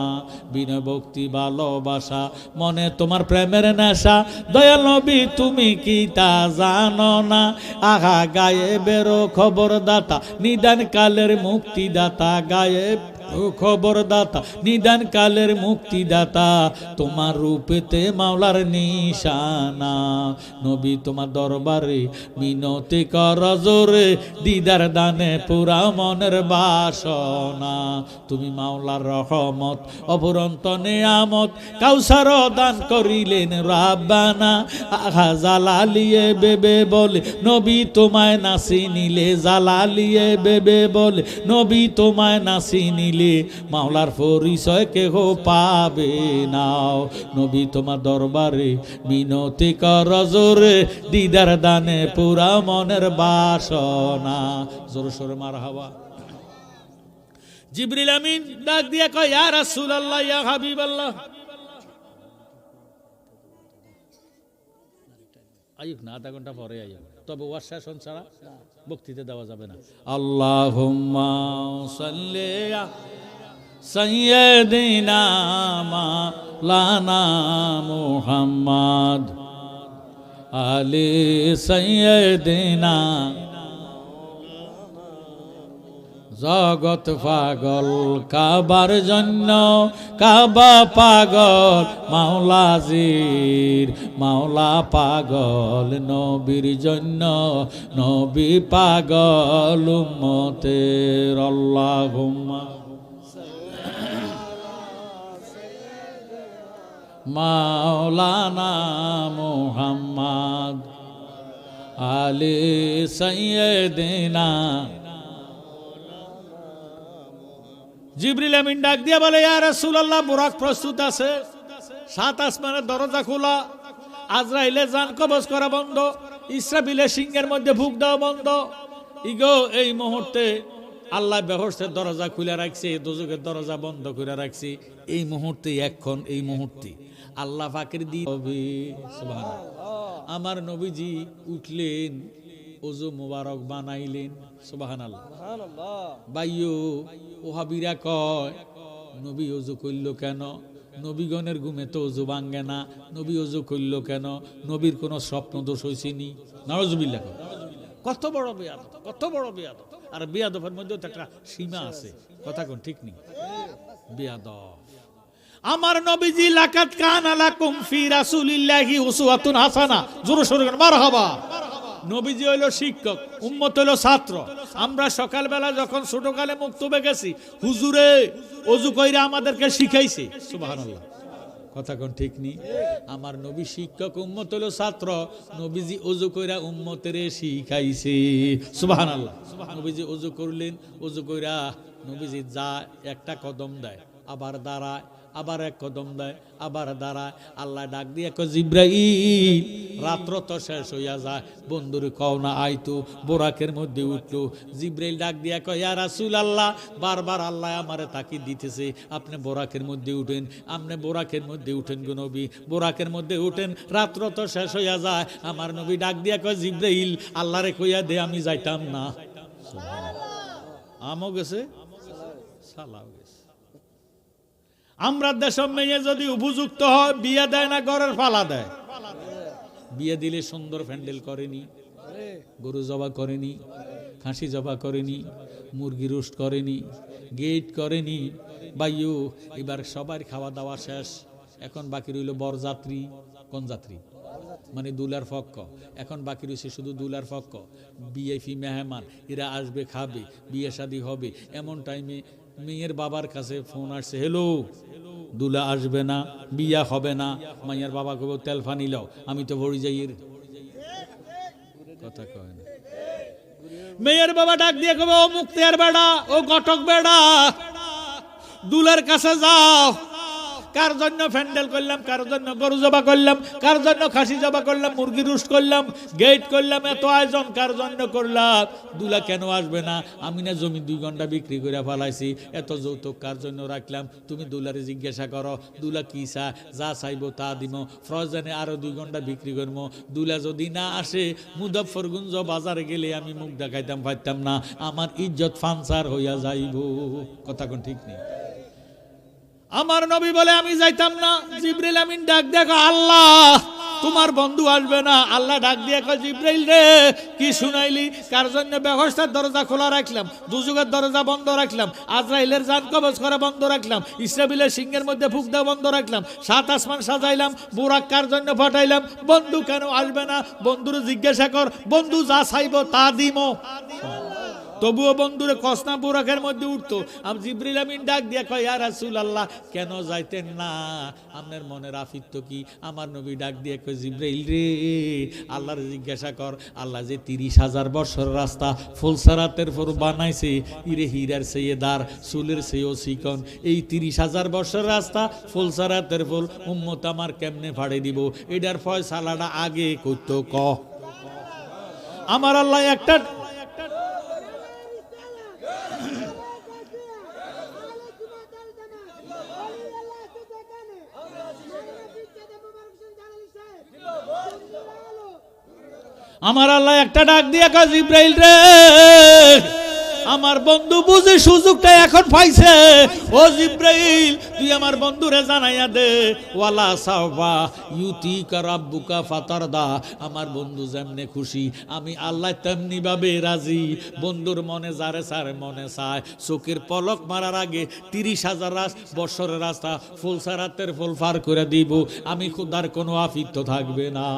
বিনয় ভক্তি ভালোবাসা মনে তোমার প্রেমের নেশা, দয়াল নবী তুমি কি তা জানো না? আহা গায়েবেরও খবরদাতা, নিদান কালের মুক্তিদাতা, গায়েব খবরদাতা, নিদান কালের মুক্তিদাতা, তোমার রূপেতে মাওলার নিশানা। নবী তোমার দরবারে মিনতি কর জোরে, দিদার দানে পুরা মনের বাসনা। তুমি মাওলার রহমত অফুরন্ত নিয়ামত, কাউসার দান করিলেন রাব্বানা। আহা জালালিয়ে বেবে বলে নবী তোমায় নাসি নিলে, জালালিয়ে বেবে বলে নবী তোমায় নাসি নিলে, মাওলার পরিচয় কেহ পাবে নাও। নবী তোমার দরবারে মিনতি কর জোরে, দিদার দানে পুরা মনের বাসনা। জোরে সোরে মারহাবা। জিবরিল আমিন ডাক দিয়ে কয়, ইয়া রাসূলুল্লাহ, ইয়া হাবিবাল্লাহ। আইক না, আধা ঘন্টা পরে আইব, তবে ওয়াজ শেষ ছাড়া বক্তৃতা দেওয়া যাবে না। আল্লাহুম্মা সাল্লি আলা সাইয়্যিদিনা মাওলানা মুহাম্মদ আলি সাইয়্যিদিনা। জগৎ পাগল কাবার জন্য, কাবা পাগল মাওলাজির, মাওলা পাগল নবীর জন্য, নবী পাগল উম্মতের। আল্লাহুম্মা মাওলানা মুহাম্মদ আলি সাইয়্যিদিনা। জিবরিল আমিন ডাক দিয়া বলে, ইয়া রাসূলুল্লাহ, বুরাক প্রস্তুত আছে, 7 আসমানের দরজা খোলা, আজরাইলে জান কবজ করা বন্ধ, ইসরাফিলের সিংহের মধ্যে ফুঁক দেওয়া বন্ধ। ইগো এই মুহূর্তে আল্লাহ বেহেশতের দরজা খুলে রাখছে, দোজখের দরজা বন্ধ করে রাখছে। এই মুহূর্তে, এখন এই মুহূর্তে আল্লাহ পাকের দিয়ে সুবহানাল্লাহ। আমার নবীজি উঠলেন, ওযু মুবারক বানাইলেন। সুবহানাল্লাহ। বাইয়ো ওহাবিরা কয়, নবী ওযু করল কেন? নবীগণের ঘুমে তো ওযু ভাঙ্গে না, নবী ওযু করল কেন? নবীর কোন স্বপ্ন দোষ হইছেনি? নাউজুবিল্লাহ। কত বড় বেয়াদব, কত বড় বেয়াদব। আর বেয়াদবের মধ্যে তো একটা সীমা আছে, কথা কোন ঠিক নেই। বেয়াদব। আমার নবীজি লাকাত কানা লাকুম ফি রাসূলিল্লাহি উসওয়াতুন হাসানাহ। জোরে সোরে মারহাবা। নবীজি হইল শিক্ষক, উম্মত হইল ছাত্র। আমরা সকালবেলা যখন ছোটকালে মুক্তবে গেছি, হুজুরে ওযু কইরা আমাদেরকে শিখাইছে। সুবহানাল্লাহ। কথা কোন ঠিক নি? আমার নবী শিক্ষক, উম্মত হলো ছাত্র। নবীজি ওযু কইরা উম্মতেরে শিখাইছে। সুবহানাল্লাহ। নবীজি ওযু করলেন, ওযু কইরা নবীজি যা একটা কদম দেয়, আবার দাঁড়ায়, আবার এক কদম দেয়, আবার দাঁড়ায়। আল্লাহ ডাক দিয়ে কয়, জিব্রাইল, রাত্র তো শেষ হইয়া যায়, বন্ধুরে কও না আইতো। বোরাকের মধ্যে উঠলো। জিব্রাইল ডাক দিয়া কয়, ইয়া রাসূলুল্লাহ, বারবার আল্লাহ আমারে তাকি দিতেছে, আপনি বোরাকের মধ্যে উঠেন, আপনি বোরাকের মধ্যে উঠেন গো নবী, বোরাকের মধ্যে উঠেন, রাত্র তো শেষ হইয়া যায়। আমার নবী ডাক দিয়া কয়, জিব্রাইল, আল্লাহরে কইয়া দে আমি যাইতাম না। আমও গেছে, সালাও গেছে। আমরা দেশের মেয়ে যদি উপযুক্ত হয়, বিয়ে দেয় না ঘরের ফালা দেয়? বিয়ে দিলে সুন্দর প্যান্ডেল করেনি, গরু জবা করেনি, খাসি জবা করেনি, মুরগি রোস্ট করেনি, গেট করেনি। বাইও এবার সবার খাওয়া দাওয়া শেষ, এখন বাকি রইল বরযাত্রী। কোন যাত্রী? মানে দুলার পক্ষ। এখন বাকি রয়েছে শুধু দুলার পক্ষ, ভিআইপি মেহমান, এরা আসবে, খাবে, বিয়ে শাদী হবে। এমন টাইমে মেয়ের বাবার কাছে ফোন আসছে, হ্যালো, দুলা আসবে না, বিয়া হবে না। মাইয়ার বাবা কব, তেল ফানি লাও, আমি তো ভরি যাই। কথা কয় না। মেয়ের বাবা ডাক দিয়ে কবে, ও মুক্তিয়ার বেড়া, ও ঘটক বেড়া, দুলার কাছে যাও। কার জন্য প্যান্ডেল করলাম, কার জন্য গরু জবা করলাম, কার জন্য খাসি জবা করলাম, মুরগি রোস্ট করলাম, গেট করলাম, এত আয়োজন কার জন্য করলাম? দুলা কেন আসবে না? আমি না জমি 2 ঘন্টা বিক্রি করে ফেলাইছি, এত যৌতুক কার জন্য রাখলাম? তুমি দুলারে জিজ্ঞাসা করো, দুলা কি চা, যা চাইবো তা দিব। ফ্রজনে আরো 2 ঘন্টা বিক্রি করবো। দুলা যদি না আসে, মুজফ্ফরগঞ্জ বাজারে গেলে আমি মুখ দেখাইতাম পারতাম না, আমার ইজ্জত ফানসার হইয়া যাইব। কথা কোন ঠিক নেই? আমার নবী বলে, আমি যাইতাম না। জিবরিল আমিন ডাক দেখো, আল্লাহ তোমার বন্ধু আসবে না। আল্লাহ ডাক দিয়ে কয়, জিবরাইল রে, কি শুনাইলি? কার জন্য ব্যবস্থার দরজা খোলা রাখলাম, দুজুগের দরজা বন্ধ রাখলাম, আজরাইলের জান কবজ করা বন্ধ রাখলাম, ইসরাফিলের সিংহের মধ্যে ফুক দেওয়া বন্ধ রাখলাম, 7 আসমান সাজাইলাম, বুরাক কার জন্য পাঠাইলাম? বন্ধু কেন আসবে না? বন্ধুরে জিজ্ঞাসা কর, বন্ধু যা চাইব তা দিমো। তবুও বন্ধুরে কসনা বুরাকের মধ্যে উঠতো। আমি জিবরিল আমিন ডাক দিয়া কয়, ইয়া রাসূলুল্লাহ, কেন যাইতেন না? আপনার মনের আফিত্ব কি? আমার নবী ডাক দিয়ে কয়, জিবরাইল রে, আল্লাহর জিজ্ঞাসা কর, আল্লাহ যে 30,000 বছর রাস্তা ফুলসারাতের পর বানাইছে, ইরে হীরার চেয়ে দার, চুলের চেয়েও চিকন, এই 30,000 বছর রাস্তা ফুলসারাতের ফুল উম্মত আমার কেমনে ফাড়ে দিব? এটার ফয়সালাটা আগে করতো ক। আমার আল্লাহ একটা আমার আল্লাহ একটা ডাক দিয়ে কয়, জিবরাইল রে, আমার বন্ধু বুঝে সুযোগটা এখন পাইছে। ও জিবরাইল, তুই আমার বন্ধুরে জানাইয়া দে, ওয়ালা সাওফা ইউতিকা রাব্বুকা ফাতারদা। আমার বন্ধু যেমনে খুশি, আমি আল্লাহ তেমনি ভাবে রাজি। বন্ধুর মনে যারে সারে মনে চায়, চোখের পলক মারার আগে 30,000 বছরের রাস্তা ফুলসারাতের ফুল পার করে দিব। আমি খুদার কোনো আফিত্ব থাকবে না।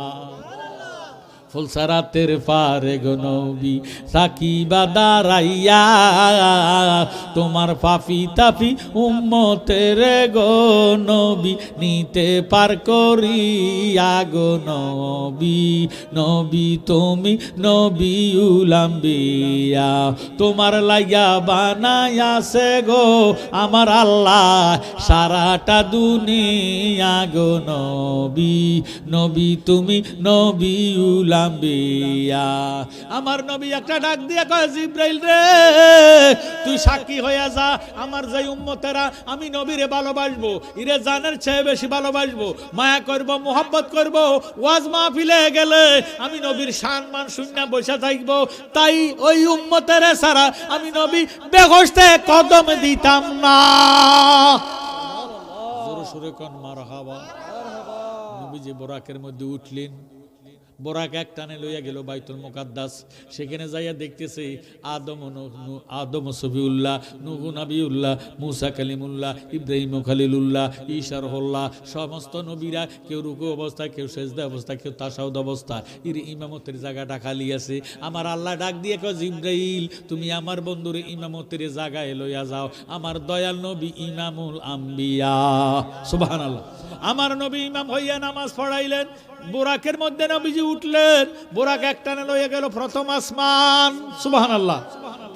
ফুলসারাতের পারে গো নবী সাকিবা দাঁড়াইয়া, তোমার পাপি তাপি উম্মতের গো নবী নিতে পার করিয়া গো নবী। নবী তুমি নবী উলাম্বিয়া, তোমার লাইয়া বানাইয়াছে গো আমার আল্লাহ সারাটা দুনিয়া গো নবী। নবী তুমি নবী উলাম্বিয়া। আমার নবী একটা ডাক দিয়া কয়, জিবরাইল রে, তুই সাক্ষী হইয়া যা, আমার যে উম্মতেরা আমি নবীরে ভালোবাসবো, ইরে জানের চেয়ে বেশি ভালোবাসবো, মায়া করব, মোহাব্বত করব। ওয়াজ মাহফিলে গেলে আমি নবীর সম্মান শূন্য বসে থাকবো। তাই ওই উম্মতেরা ছাড়া আমি নবী বেহস্তে কদম দিতাম না। জোরে সোরে কোন মারহাবা। নবীজি বোরাকের মধ্যে উঠলেন, বোরাক এক টানে লইয়া গেল বাইতুল মুকাদ্দাস। সেখানে যাইয়া দেখতেছে আদম সফিউল্লাহ, নূহ নবিউল্লাহ, মুসা কালিমুল্লাহ, ইব্রাহিম খলিলুল্লাহ, ঈসা রুহুল্লাহ, সমস্ত নবীরা কেউ রুকু অবস্থায়, কেউ সেজদা অবস্থায়, কেউ তাশাহুদ অবস্থায়, ইমামতের জায়গাটা খালি আছে। আমার আল্লাহ ডাক দিয়ে কয়, জিবরাইল তুমি আমার বন্ধুর ইমামতের জায়গায় লইয়া যাও। আমার দয়াল নবী ইমামুল আম্বিয়া, সুবহানাল্লাহ। আমার নবী ইমাম হইয়া নামাজ পড়াইলেন, বোরাকের মধ্যে নবীজি উঠলেন, বোরাক একটানে লইয়া গেল প্রথম আসমান, সুবহানাল্লাহ।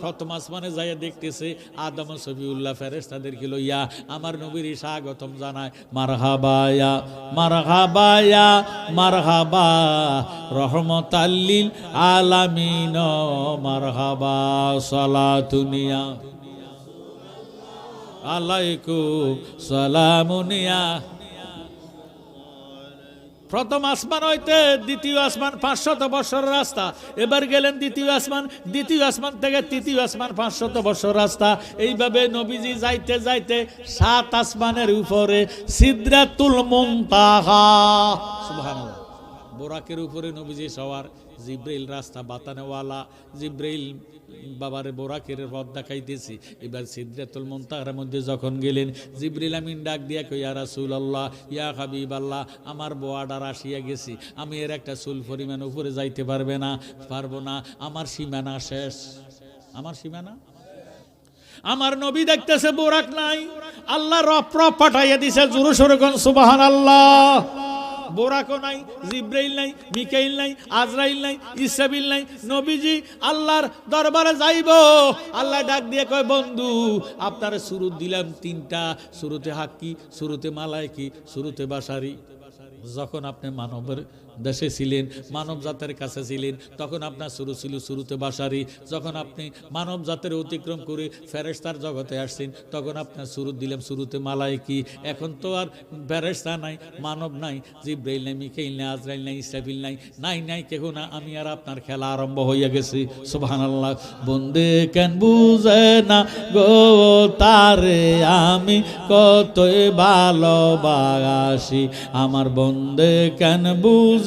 প্রথম আসমানে যাইয়া দেখতেছে আদম সফিউল্লাহ ফেরেশতাদেরকে লইয়া আমার নবীর স্বাগতম জানায়, মারহাবায়া মারহাবায়া মারহাবা রহমতাল লিল আলামিন, মারহাবা সালাতুনিয়া আলাইকুম সালামুনিয়া। প্রথম আসমান হইতে দ্বিতীয় আসমান 500 বছর রাস্তা। এবার গেলেন দ্বিতীয় আসমান, দ্বিতীয় আসমান থেকে তৃতীয় আসমান 500 বছর রাস্তা। এইভাবে নবীজি যাইতে যাইতে 7 আসমানের উপরে সিদরাতুল মুনতাহা, সুবহানাল্লাহ। বোরাকের উপরে নবীজি সওয়ার, জিব্রাইল রাস্তা বাতানেওয়ালা, জিব্রাইল বাবারে বোরাকের পথ দেখাইতেছি। এবার সিদরাতুল মুনতাহার মধ্যে যখন গেলেন, জিব্রাইল আমিন ডাক দিয়া কই, ইয়া রাসূলুল্লাহ, ইয়া হাবিবাল্লাহ, আমার বোয়াডার আসিয়া গেছি, আমি এর একটা চুল পরিমাণ উপরে যাইতে পারবো না, আমার সীমানা শেষ, আমার সীমানা। আমার নবী দেখতেছে বোরাক নাই, আল্লাহ রব পাঠাইয়া দিছে, জোরে সোরে কোন সুবহানাল্লাহ। বোরাকও নাই, জিব্রাইল নাই, মিকাইল নাই, আজরাইল নাই, ইসরাফিল নাই। নবীজি আল্লাহর দরবারে যাইব, আল্লাহ ডাক দিয়ে কয়, বন্ধু আপনার সুরত দিলাম 3টা, সুরতে হাক্কি, সুরতে মালাইকি, সুরতে বাশারি। যখন আপনি মানবের দেশে ছিলেন, মানব জাতের কাছে ছিলেন, তখন আপনার শুরু ছিল শুরুতে বাশারি। যখন আপনি মানব জাতের অতিক্রম করে ফেরেশতার জগতে আসছেন, তখন আপনার শুরু দিলাম শুরুতে মালাইকি। এখন তো আর ফেরেশতা নাই, মানব নাই, জিব্রাইল নাই, মিকাইল নাই, আজরাইল নাই, ইসরাফিল নাই কেহ না। আমি আর আপনার খেলা আরম্ভ হইয়া গেছি, সুবহানাল্লাহ। বন্দে কেন বুঝে না গো তারে আমি কতই ভালোবাসি, আমার বন্দে কেন বুঝে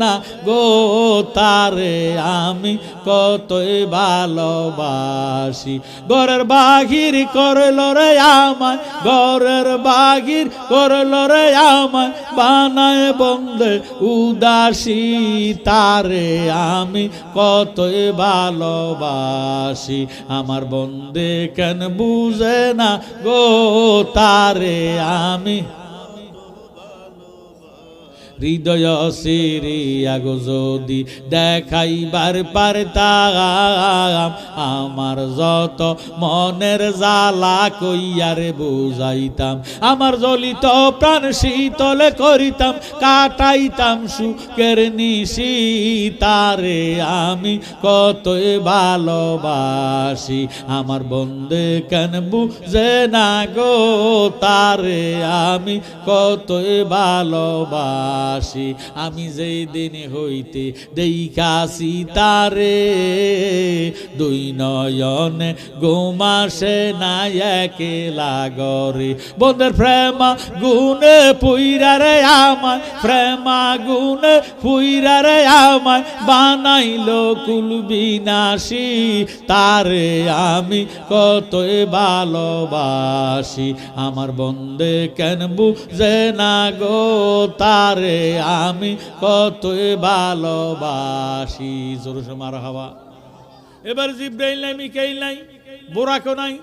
না গো তারে আমি কতই ভালোবাসি। ঘরের বাহির করল রে আমায়, ঘরের বাহির করল রে আমায়, বানায় বন্দে উদাসী, তারে আমি কতই ভালোবাসি, আমার বন্দে কেন বুঝে না গো তারে আমি। হৃদয় সিরিয়া গো যদি দেখাইবার পারতাম, আমার যত মনের জ্বালা কইয়ারে বুঝাইতাম, আমার জ্বলিত প্রাণ শীতলে করিতাম, কাটাইতাম সুখের নিশি, তারে আমি কতই ভালোবাসি, আমার বন্দে কেন বুঝে না গো তারে আমি কতই ভালোবাসি। আমি যেই দিনে হইতে দেখাছি তারে, 2 নয়নে ঘুমাসে না একলা গরে, বন্ধের প্রেমা গুনে পুইরা রে আমায়, প্রেমা গুনে পুইরা রে আমায়, বানাইল কুল বিনাশী, তারে আমি কতই ভালোবাসি, আমার বন্দে কেন বুঝে না গো তারে আমি কতই ভালোবাসি। জোরে মারহাবা। এবার জিব্রাইল নাই, মিকাইল নাই, বোরাকও নাই,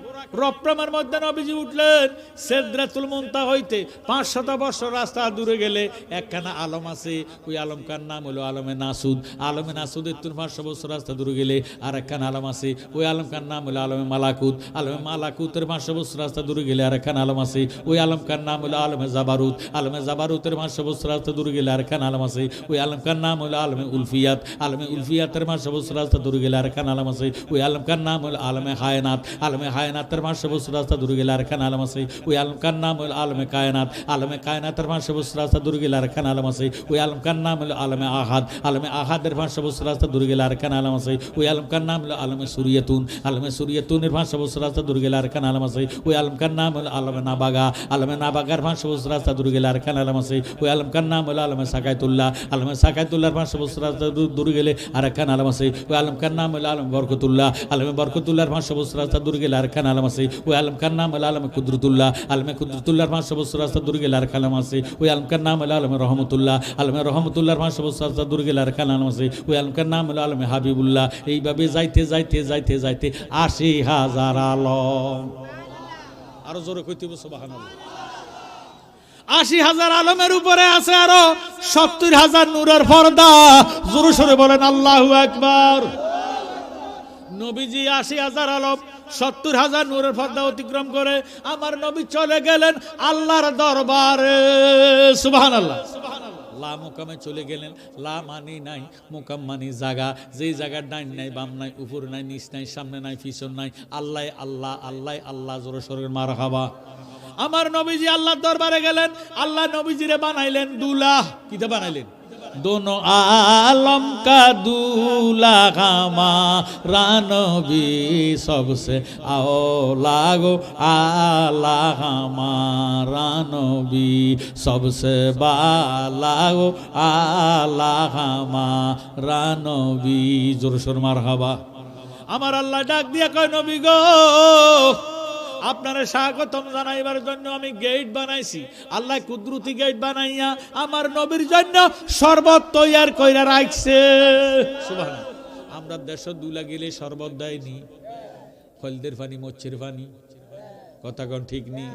রপ্রামের মধ্যে নবীজি উঠলেন। সিদরাতুল মুনতাহা হইতে 500 বছর রাস্তা দূরে গেলে একখানা আলম আছে, ওই আলমকার নাম হলো আলমে নাসুদ। আলমে নাসুদের 500 বছর রাস্তা দূরে গেলে আর একখানা আলম আছে, ওই আলমকার নাম হলো আলমে মালাকুত। আলমে মালাকুতের 500 বছর রাস্তা দূরে গেলে আর একখানা আলম আছে, ওই আলমকার নাম হলো আলমে জাবারুত। আলমে জাবারুতের 500 বছর রাস্তা দূরে গেলে আর একখানা আলম আছে, ওই আলমকার নাম হলো আলমে উলফিয়াত। আলমে উলফিয়াতের 500 বছর রাস্তা দূরে গেলে আর একখানা আলম আছে, ওই আলমকার নাম হলো আলমে হায়নাত। আলমে হায়নাত কায়নাতের 500 বছর রাস্তা দূরে গেলে আরেকখান আলম আছে, ওই আলমকার নাম হলো আলমে কায়নাত। আলমে কায়নাতের 500 বছর রাস্তা দূরে গেলে আরেকখান আলম আছে, ওই আলমকার নাম হলো আলমে আহাদ। আলমে আহাদের 500 বছর রাস্তা দূরে গেলে আরেকখান আলম আছে, ওই আলমকার নাম হলো আলমে সুরিয়াতুন। আলমে সুরিয়াতুনের 500 বছর রাস্তা দূরে গেলে আরেকখান আলম আছে, ওই আলমকার নাম হলো আলমে নাবাগা। আলমে নাবাগার 500 বছর রাস্তা দূরে গেলে আরেকখান আলম আছে, ওই আলমকার নাম হলো আলমে সাকায়তুল্লাহ। আলমে সাকায়তুল্লাহর 500 বছর রাস্তা দূরে গেলে আরেকখান আলম আছে, ওই আলমকার নাম হলো আলম বরকতুল্লাহ। আলমে বরকতুল্লাহর 500 বছর রাস্তা দূরে গেলে আরেকখান আলম আছে, ওই আলমকার নাম হলো আলমে কুদরতুল্লাহ। আলমে কুদরতুল্লাহর 500 বছর রাস্তা দূরে গেলে আরেকখান আলম আছে, ওই আলমকার নাম হলো আলমে রহমতুল্লাহ। আলমে রহমতুল্লাহর 500 বছর রাস্তা দূরে গেলে আরেকখান আলম আছে, ওই আলমকার নাম হলো আলমে হাবিবুল্লাহ। এইভাবে যাইতে যাইতে যাইতে যাইতে 80,000 আলম। আরো জোরে কইতে হবে সুবহানাল্লাহ। 80,000 আলমের উপরে আছে আরো 70,000 নূরের পর্দা। জোরে সোরে বলেন আল্লাহু আকবার। নবীজি 80,000 আলম 70,000 নূরের পর্দা অতিক্রম করে আমার নবী চলে গেলেন আল্লাহর দরবারে। সুবহানাল্লাহ। লা মুকামে চলে গেলেন। লা মানি নাই, মুকাম মানি জায়গা, যেই জায়গার ডাইন নাই বাম নাই উপর নাই নিচ নাই সামনে নাই পিছন নাই, আল্লাহ আল্লাহ আল্লাহ আল্লাহ। জোরে সোরে মারহাবা। আমার নবীজি আল্লাহর দরবারে গেলেন, আল্লাহ নবীজিরে বানাইলেন দুলা। কিটা বানাইলেন? दोनों आलम का दूल्हा हमारा नबी सबसे औला गो आला हमारा नबी सबसे बाला गो आला हमारा नबी। जोर शोर मारहाबा। আমার আল্লাহ ডাক দিয়া কয় নবী গো, আপনারা স্বাগতম জানাইবার জন্য আমি গেট বানাইছি। আল্লাহ কুদরতি গেট বানাইয়া আমার নবীর জন্য শরবত তৈয়ার কইরা রাখছে। সুবহানাল্লাহ। আমরা দেশে দুলা গেলে শরবত দেয়নি, ফলদের পানি মচ্ছের পানি, কথা কোন ঠিক নেই।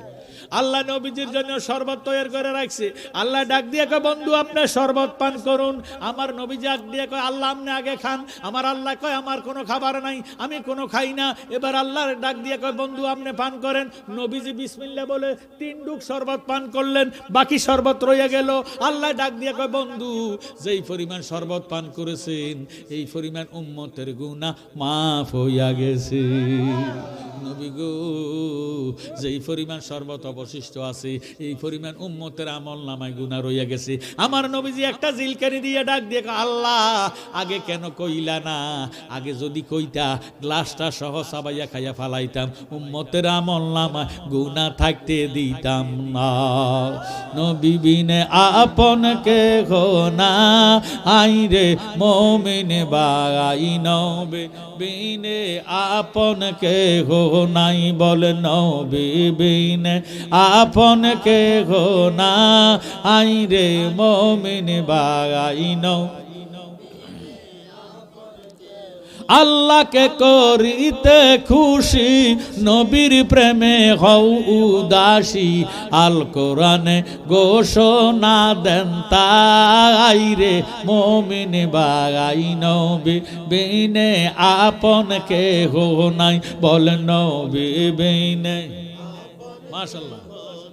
আল্লাহ নবীজির জন্য শরবত তৈরি করে রাখছে। আল্লাহ ডাক দিয়ে কয় বন্ধু আপনি শরবত পান করুন। আমার নবী ডাক দিয়ে কয় আল্লাহ আপনি আগে খান। আমার আল্লাহ কয় আমার কোনো খাবার নাই, আমি কোনো খাই না। এবার আল্লাহর ডাক দিয়ে কয় বন্ধু আপনি পান করেন। নবীজি বিসমিল্লাহ বলে 3 ডুক শরবত পান করলেন, বাকি শরবত রয়ে গেল। আল্লাহ ডাক দিয়ে কয় বন্ধু যেই পরিমাণ শরবত পান করেছেন এই পরিমাণ উম্মতের গুনাহ মাফ হইয়া গেছে। নবী গো যেই পরিমাণ শরবত অবশিষ্ট আছে এই পরিমাণ উম্মতের আমল নামায় গুনাহ রইয়া গেছে। আমার নবীজি একটা জিলকানি দিয়ে ডাক দিয়ে আল্লাহ আগে কেন কইলা না? আগে যদি কইতা গ্লাসটা সহ সাবাইয়া খাইয়া ফালাইতাম, উম্মতের আমল নামায় গুনাহ থাকতে দিতাম না। নবী বিনে আপন কে হো না আইরে মুমিন বাই, নবী বিনে আপন কে হো নাই বলে নবী বিনে আপন কে হো না আইরে মুমিন বাই। আল্লাহকে করিতে খুশি নবীর প্রেমে হও উদাসী, আল কোরআনে ঘোষণা দেন তাই রে মুমিন বাই, নবী বিনে আপন কে হো নাই বল নবী বিনে মাশাআল্লাহ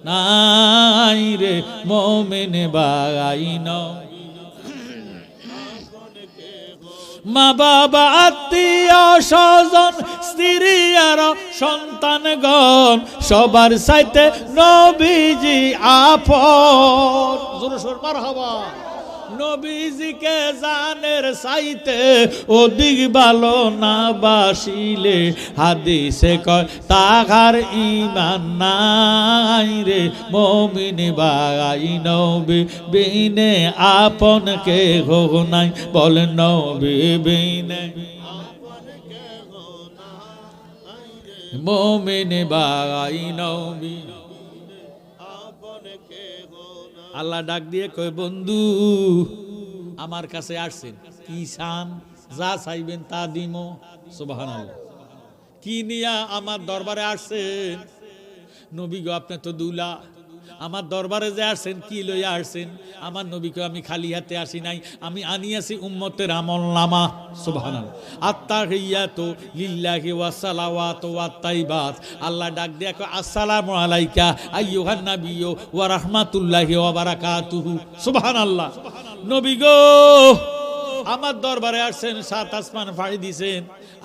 নাই রে মুমিন বাই। মা বাবা আত্মীয় স্বজন স্ত্রী আর সন্তানগণ সবার চাইতে নবীজি আপন। জোরে সোরে মারহাবা। নবীজিকে জানের চাইতে অধিক ভালো না বাসিলে হাদিসে কয় তাহার ঈমান নাই রে মুমিন বাই, নবী বিনে আপন কে হো নাই বল নবী বিনে মুমিন বাই, নবী। আল্লাহ ডাক দিয়ে কয় বন্ধু আমার কাছে আসছেন কি চান? যা চাইবেন তা দিমো। সুবহানাল্লাহ। কি নিয়া আমার দরবারে আসছেন? নবী গো আপনি তো দুলা, আমার দরবারে যে আসছেন কি লইয়া আসছেন? আমার নবীকে আমি খালি হাতে আসি নাই, আমি আনিয়াছি উম্মতের আমলনামা। সুবহানাল্লাহ। আত্তাহিয়াতু লিল্লাহি ওয়া সালাওয়াতু ওয়াত তাইবাত। আল্লাহ ডাক দিয়া কয় আসসালামু আলাইকা আইয়ুহান নাবিয়্যু ওয়া রাহমাতুল্লাহি ওয়া বারাকাতুহু। সুবহানাল্লাহ। নবী গো আমার দরবারে আসছেন, 7 আসমান ফাড়ি দিয়েছেন,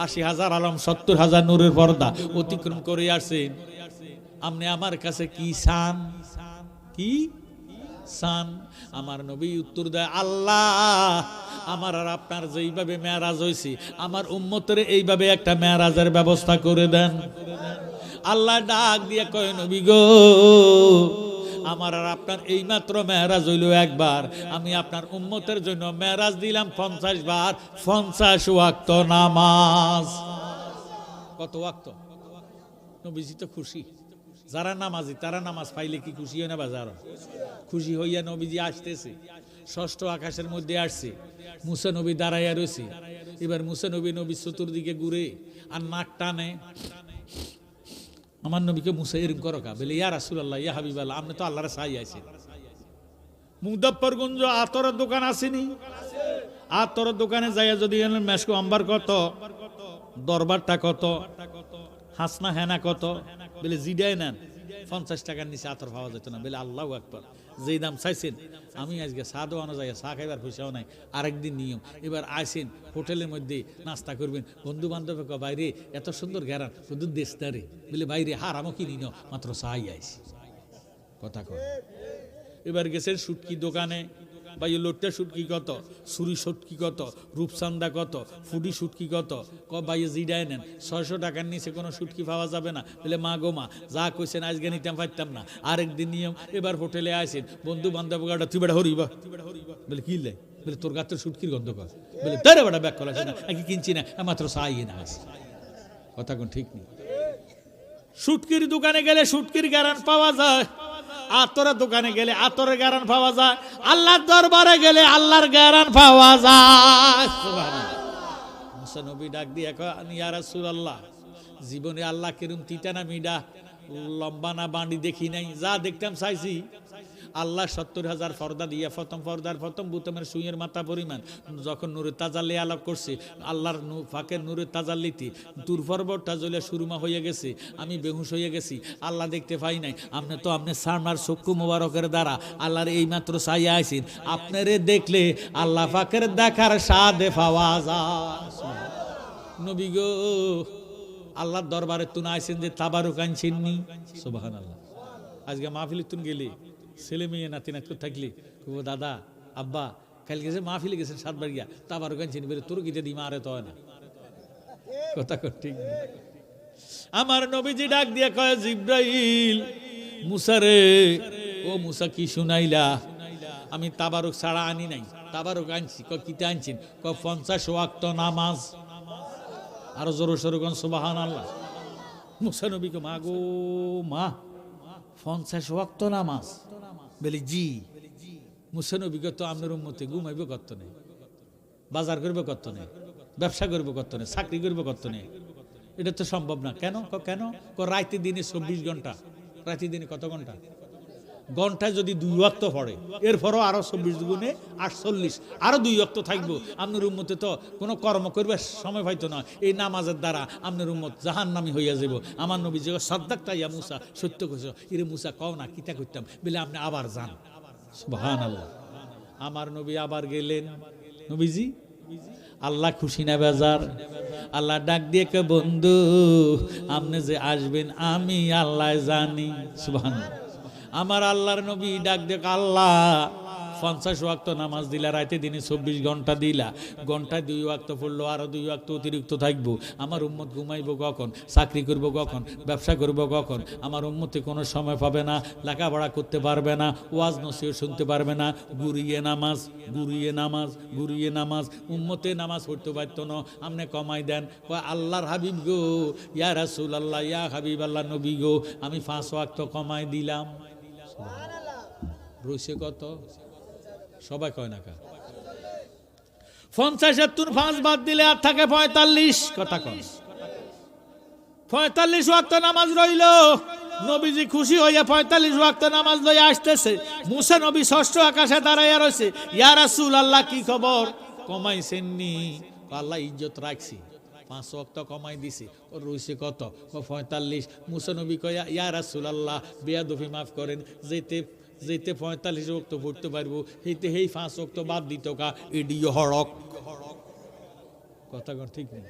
80,000 আলম 70,000 নূরের পর্দা অতিক্রম করে আসেন, আপনি আমার কাছে কি চান? কি চান? আমার নবী উত্তর দেয়, আল্লাহ আমার আর আপনার যেইভাবে মেরাজ হয়েছে আমার উম্মতের এইভাবে একটা মেরাজের ব্যবস্থা করে দেন। আল্লাহ ডাক দিয়ে কয়, নবী গো, আমার আর আপনার এইমাত্র মেরাজ হইল একবার, আমি আপনার উম্মতের জন্য মেরাজ দিলাম 50 বার, 50 ওয়াক্ত নামাজ। কত ওয়াক্ত? নবীজি তো খুশি, যারা নামাজি তারা নামাজ পাইলে কি খুশি হয় না বাজার? খুশি হইয়া নবীজি আসতেছে, ষষ্ঠ আকাশের মধ্যে আসছে, মুসা নবী দাঁড়াইয়া রয়েছে। এবার মুসা নবী চতুর্দিকে ঘুরে আর নাক টানে। আমার নবীকে মুসা এরকম করো কা? বলে, ইয়া রাসূলুল্লাহ, ইয়া হাবিবাল্লাহ, আপনি তো আল্লাহর চাই আছেন। মুজাফফরগঞ্জ আতরের দোকান আসেনি? আতরের দোকানে যাইয়া যদি মেশকো আম্বার কত, দরবারটা কত, হাসনা হেনা কত, বলে জিডাই নেন, 50 টাকার নিচে আতর পাওয়া যেত না। বলে আল্লাহু আকবার, যেই দাম চাইছেন, আমি আজকে চা দোয়ানো যাই, চা খাইবার পয়সাও নাই, আরেকদিন নিয়ম। এবার আইসেন হোটেলের মধ্যে নাস্তা করবেন, বন্ধু বান্ধব বাইরে এত সুন্দর ঘেরান, শুধু দেশদারে, বলে বাইরে হারামও কিনি না, মাত্র চাই আইসি। কথা কয়। এবার গেছেন শুটকি দোকানে, ভাই লোটটা শুটকি কত, সুরি শুটকি কত, রূপসান্দা কত, ফুডি শুটকি কত, ভাই জিডায় নেন, 600 টাকার নিচে কোনো শুটকি পাওয়া যাবে না। বলে মা গো মা, যা কইছেন আজকে নিতাম পারতাম না, আরেকদিন নিয়ম। এবার হোটেলে আসেন, বন্ধু বান্ধব গাড়া, তুই বেটা হরিবা, বলে কি লে? বলে তোর গাছের শুটকির গন্ধ কর। বলে তারে বেটা ব্যাক করা না, কি কিনছি না, মাত্র চাই না আসি। কথা কোন ঠিক নেই। শুটকির দোকানে গেলে শুটকির গ্যারান পাওয়া যায়, আতরের দোকানে গেলে আতরের গ্যারান পাওয়া যায়, আল্লাহর দরবারে গেলে আল্লাহর গ্যারান পাওয়া যায়। সুবহানাল্লাহ। মুসা নবী ডাক দিয়ে কয়, ইয়া রাসূলুল্লাহ, জীবনে আল্লাহ কিরম তিতানা মিডা লম্বা না বাঁডি দেখি নাই, যা দেখতাম চাইছি। আল্লাহ 70,000 পর্দা দিয়ে প্রথম পর্দার প্রথম বুতমের সুইয়ের মাথা পরিমাণ যখন নূরের তাজাল্লি আলোক করছে, আল্লাহর ফাঁকের নূরের তাজাল্লিতে দূর পর্বতটা জ্বলে সুরমা হয়ে গেছে, আমি বেহুশ হয়ে গেছি, আল্লাহ দেখতে পাই নাই। আপনি তো আপনি সারনার চক্ষু মোবারকের দ্বারা আল্লাহর এই মাত্র চাইয়া আইছেন, আপনারে দেখলে আল্লাহ ফাঁকের দেখার স্বাদে পাওয়া যায়। নবী গো, আল্লাহর দরবারে তুন আইছেন যে তাবারুক আনছেন নি? সুবহানাল্লাহ। আজকে মাহফিলে তুন গেলি, ছেলে মেয়ে নাতি নাতি থাকলি, দাদা আব্বা কাল গেছে মাহফিলে গেছেন 7 বার গিয়া, তাবারুক আনছেন, বলে তোর গিতে দিমা আরে তো হয় না। কথা ঠিক। আমার নবীজি ডাক দিয়ে কয়, জিব্রাইল, মুসা রে, ও মুসা কি শুনাইলা? আমি তাবারুক ছাড়া আনি নাই, তাবারুক আনছি। কিতে আনছেন? 50 ওয়াক্ত নামাজ। আরো জোর সরু কোন সুবহানাল্লাহ। মুসা নবীকে, মা গো মা, 50 ওয়াক্ত নামাজ? বলি জি। মুসা নবীকে তো আপনার উম্মতে ঘুমাইব কত নেই, বাজার করবে কত নেই, ব্যবসা করবে কত নেই, চাকরি করবে কত নেই, এটা তো সম্ভব না। কেন? কেন? রাতে দিনে 24 ঘন্টা, রাতে দিনে কত ঘন্টা? ঘন্টায় যদি 2 ওয়াক্ত পড়ে, এরপরও আরো 24 গুণে 48, আরো 2 ওয়াক্ত থাকবো। আপনার উম্মতে তো কোনো কর্ম করবে সময় পাইতো না, এই নামাজের দ্বারা আপনার উম্মত জাহান্নামী হইয়া যাব। আমার নবী যে সাদ্দাকতা ইয়া মুসা, সত্য কইছো। ইরে মুসা কও না, কিতা করতাম? বলে আপনি আবার যান। সুবহানাল্লাহ। আমার নবী আবার গেলেন। নবীজি আল্লাহ খুশি না বেজার? আল্লাহ ডাক দিয়ে কে, বন্ধু আপনি যে আসবেন আমি আল্লাহ জানি। সুবহানাল্লাহ। আমার আল্লাহর নবী ডাক দেখ, আল্লাহ 50 ওয়াক্ত নামাজ দিলা, রাতে দিনে 24 ঘন্টা দিলা, ঘন্টায় 2 ওয়াক্ত পড়লো, আরো 2 ওয়াক্ত অতিরিক্ত থাকবো। আমার উম্মত ঘুমাইবো কখন, চাকরি করব কখন, ব্যবসা করব কখন? আমার উম্মতে কোনো সময় পাবে না, লেখাপড়া করতে পারবে না, ওয়াজ নসিহত শুনতে পারবে না, ঘুরিয়ে নামাজ, ঘুরিয়ে নামাজ, ঘুরিয়ে নামাজ। উম্মতে নামাজ পড়তে পারতো না, আপনি কমাই দেন। আল্লাহর হাবিব গো, ইয়া রাসূলুল্লাহ, ইয়া হাবিব আল্লাহ নবী গো, আমি 5 ওয়াক্ত কমাই দিলাম। রইছে কত? সবাই কয় না কা? 50 5 বাদ দিলে আর থাকে 45। কথা কয় 45 ওয়াক্ত নামাজ রইল। নবীজি খুশি হইয়া 45 ওয়াক্ত নামাজ লইয়া আসতেছে। মুসা নবী ষষ্ঠ আকাশে দাঁড়াইয়া রয়েছে। ইয়া রাসূলুল্লাহ, কি খবর? কমাইছেন নি? আল্লাহ ইজ্জত রাখছি, 5 ওয়াক্ত কমাই দিছি। ওর রইছে কত? 45। মুসা নবী কয়, ইয়া রাসূলুল্লাহ, বেয়াদবি মাফ করেন, যেতে 45 ওয়াক্ত পড়তে পারবো, সেইতে 5 ওয়াক্ত বাদ দিত কা, এডিও হরক। কথা ঠিক নেই।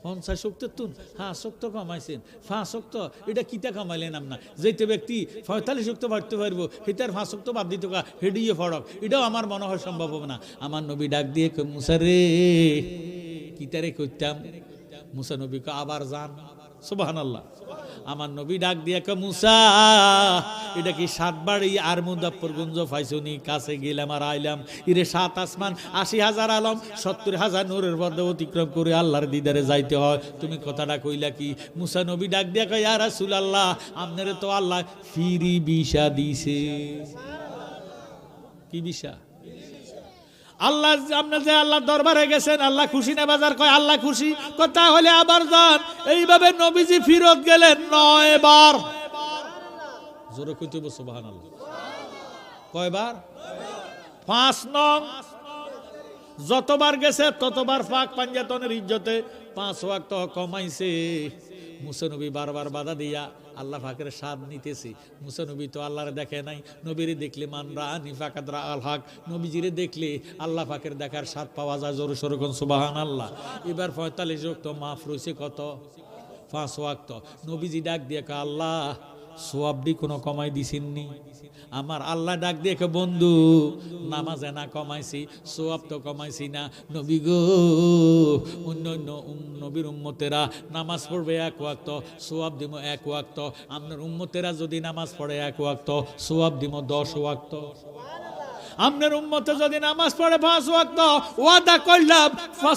50 শক্ত তুন 5 শক্ত কমাইছেন 5 শক্ত এটা কিতা কমাইলেন আপনা যেতে ব্যক্তি 45 শক্ত বাড়তে পারবো হিতার 5 শক্ত বাদ দিত কা হেডিয়ে ফড়ক এটাও আমার মনে হয় সম্ভব হবে না। আমার নবী ডাক দিয়ে কই মুসা রে কিতারে কইতাম মুসা নবী কো আবার যান সুবহানাল্লাহ। আমার নবী ডাক দিয়ে কই মুসা এটা কি 7 বাড়ি আর মুজাফফরগঞ্জ ফাইছুনি কাছে গেলাম আর আইলাম ইরে 7 আসমান 80,000 আলম 70,000 নূরের পর্দা অতিক্রম করে আল্লাহর দিদারে যাইতে হয় তুমি কথাটা কইলা কি? মুসা নবী ডাক দিয়া কয় ইয়া রাসূলুল্লাহ আপনারে তো আল্লাহ ফ্রি ভিসা দিছে। কি ভিসা? আল্লাহ আপনি যে আল্লাহ দরবারে গেছেন আল্লাহ খুশি না বাজার কয় আল্লাহ খুশি কথা হলে আবার যান। এইভাবে নবীজি ফিরত গেলেন 9 বার। জোরে কইতে বল সুবহানাল্লাহ। কয়বার? 5 নং। যতবার গেছে ততবার পাক পাঞ্জাতনের ইজ্জতে 5 ওয়াক্ত কমাইছে। মুসা নবী বারবার বাধা দিয়া আল্লাহ পাকের স্বাদ নিতেছে। মুসা নবী তো আল্লাহরে দেখে নাই, নবীরে দেখলে মানরা নিফাকাত রা আল হক, নবীজিরে দেখলে আল্লাহ পাকের দেখার স্বাদ পাওয়া যায়। জোরে সোরে কোন সুবহানাল্লাহ। এবার 45 ওয়াক্ত মাফ রইছে কত? 5 ওয়াক্ত। নবীজি ডাক দিয়ে কয় আল্লাহ সোয়াবডি কোনো কমাই দিছেননি? আমার আল্লাহ ডাক দিয়ে কয় বন্ধু নামাজে না কমাইছি সোয়াব তো কমাইছি না। নবী গো অন্য নবীর উম্মতেরা নামাজ পড়বে 1 ওয়াক্ত সোয়াব দিব 1 ওয়াক্ত। আপনার উম্মতেরা যদি নামাজ পড়ে 1 ওয়াক্ত সোয়াব দিব 10 ওয়াক্ত। আপনার উম্মতে যদি নামাজ পড়ে 5 ওয়াক্ত ওয়াদা করলাম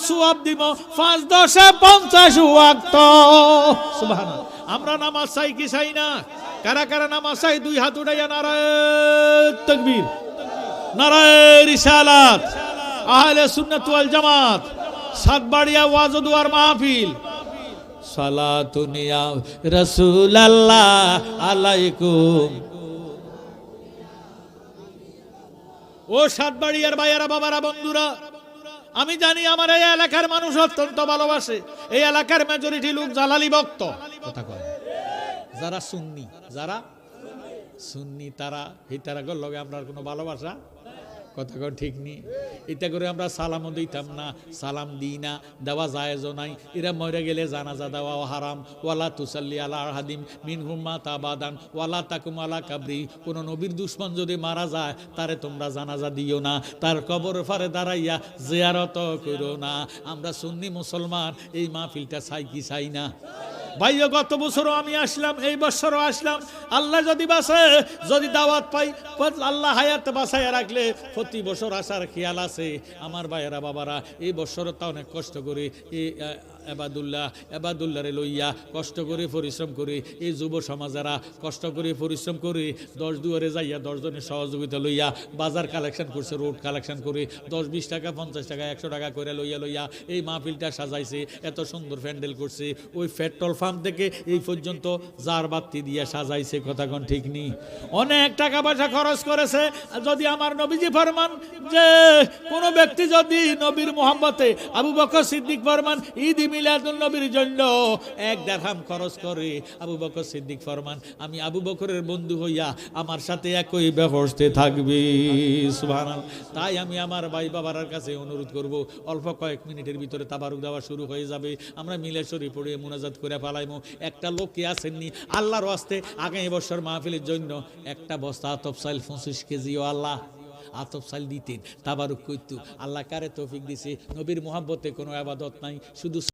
সোয়াব দিব 5 10 50 ওয়াক্ত। সুবহানাল্লাহ। আমরা নামাজ চাই কি চাই না? কারা কারা নামাজ চাই 2 হাত উঠাইয়া নারায়ে তাকবীর, নারায়ে রিসালাত, আহলে সুন্নাত ওয়াল জামাত, সাতবাড়িয়া ওয়াজ ও দুয়ার মাহফিল। সালাতুন ইয়া রাসূলুল্লাহ আলাইকুম। ও সাতবাড়িয়ার ভাইয়ারা বাবারা বন্ধুরা, আমি জানি আমার এই এলাকার মানুষ অত্যন্ত ভালোবাসে। এই এলাকার মেজরিটি লোক জালালি ভক্ত। কথা কয় যারা সুন্নি, যারা সুন্নি তারা লগে আমরা কোনো ভালোবাসা কথা কয় ঠিক নি। এটা করে আমরা সালামও দিতাম না, সালাম দিই না, দেওয়া জায়েজও নাই। এরা মরে গেলে জানাজা দেওয়া হারাম। ওয়ালা তুসাল্লি আলা আহাদিম মিনহুম মাতা বাদান ওয়ালা তাকুম আলা কাবরি। কোন নবীর দুশমন যদি মারা যায় তারে তোমরা জানাজা দিও না, তার কবরের পারে দাঁড়াইয়া জিয়ারত করো না। আমরা সুন্নি মুসলমান এই মাহফিলটা চাই কি চাই না? ভাইও গত বছরও আমি আসলাম, এই বছরও আসলাম। আল্লাহ যদি বাঁচে, যদি দাওয়াত পাই, আল্লাহ হায়াত বাঁচাইয়া রাখলে প্রতি বছর আসার খেয়াল আছে। আমার ভাইয়েরা বাবারা এই বছরও তা অনেক কষ্ট করে এই এবাদুল্লাহরে লইয়া কষ্ট করে পরিশ্রম করে এই যুব সমাজেরা কষ্ট করে পরিশ্রম করে 10 দুয়ারে যাইয়া 10 জনের সহযোগিতা লইয়া বাজার কালেকশন করছে, রোড কালেকশন করে 10-20 টাকা 50 টাকা 100 টাকা করে লইয়া এই মাহফিলটা সাজাইছে। এত সুন্দর প্যান্ডেল করছে। ওই পেট্রোল পাম্প থেকে এই পর্যন্ত জার বাতি দিয়া সাজাইছে। কথা কোন ঠিক নি? অনেক টাকা পয়সা খরচ করেছে। যদি আমার নবীজি ফরমান যে কোন ব্যক্তি যদি নবীর মোহাম্মতে আবু বকর সিদ্দিক ফরমান ঈদ মিলাদুন নবীর জন্য 1 দিরহাম খরচ করে, আবু বকর সিদ্দিক ফরমান আমি আবু বকরের বন্ধু হইয়া আমার সাথে একই ব্যবস্থা থাকবে। সুবহানাল্লাহ। তাই আমি আমার ভাই বাবার কাছে অনুরোধ করব, অল্প কয়েক মিনিটের ভিতরে তাবারুক দেওয়া শুরু হয়ে যাবে। আমরা মিলে শরীফ পড়ে মুনাজাত করে পালাইমু। একটা লোক কি আসেননি আল্লাহর ওয়াস্তে আগামী বছর মাহফিলের জন্য একটা বস্তা আতপ চাল 25 কেজি ও আল্লাহ আতপ চাল দিতেন, তাবারুক কইতো। আল্লাহ কারে তৌফিক দিছে। নবীর মুহাব্বতে কোনো ইবাদত নাই, শুধু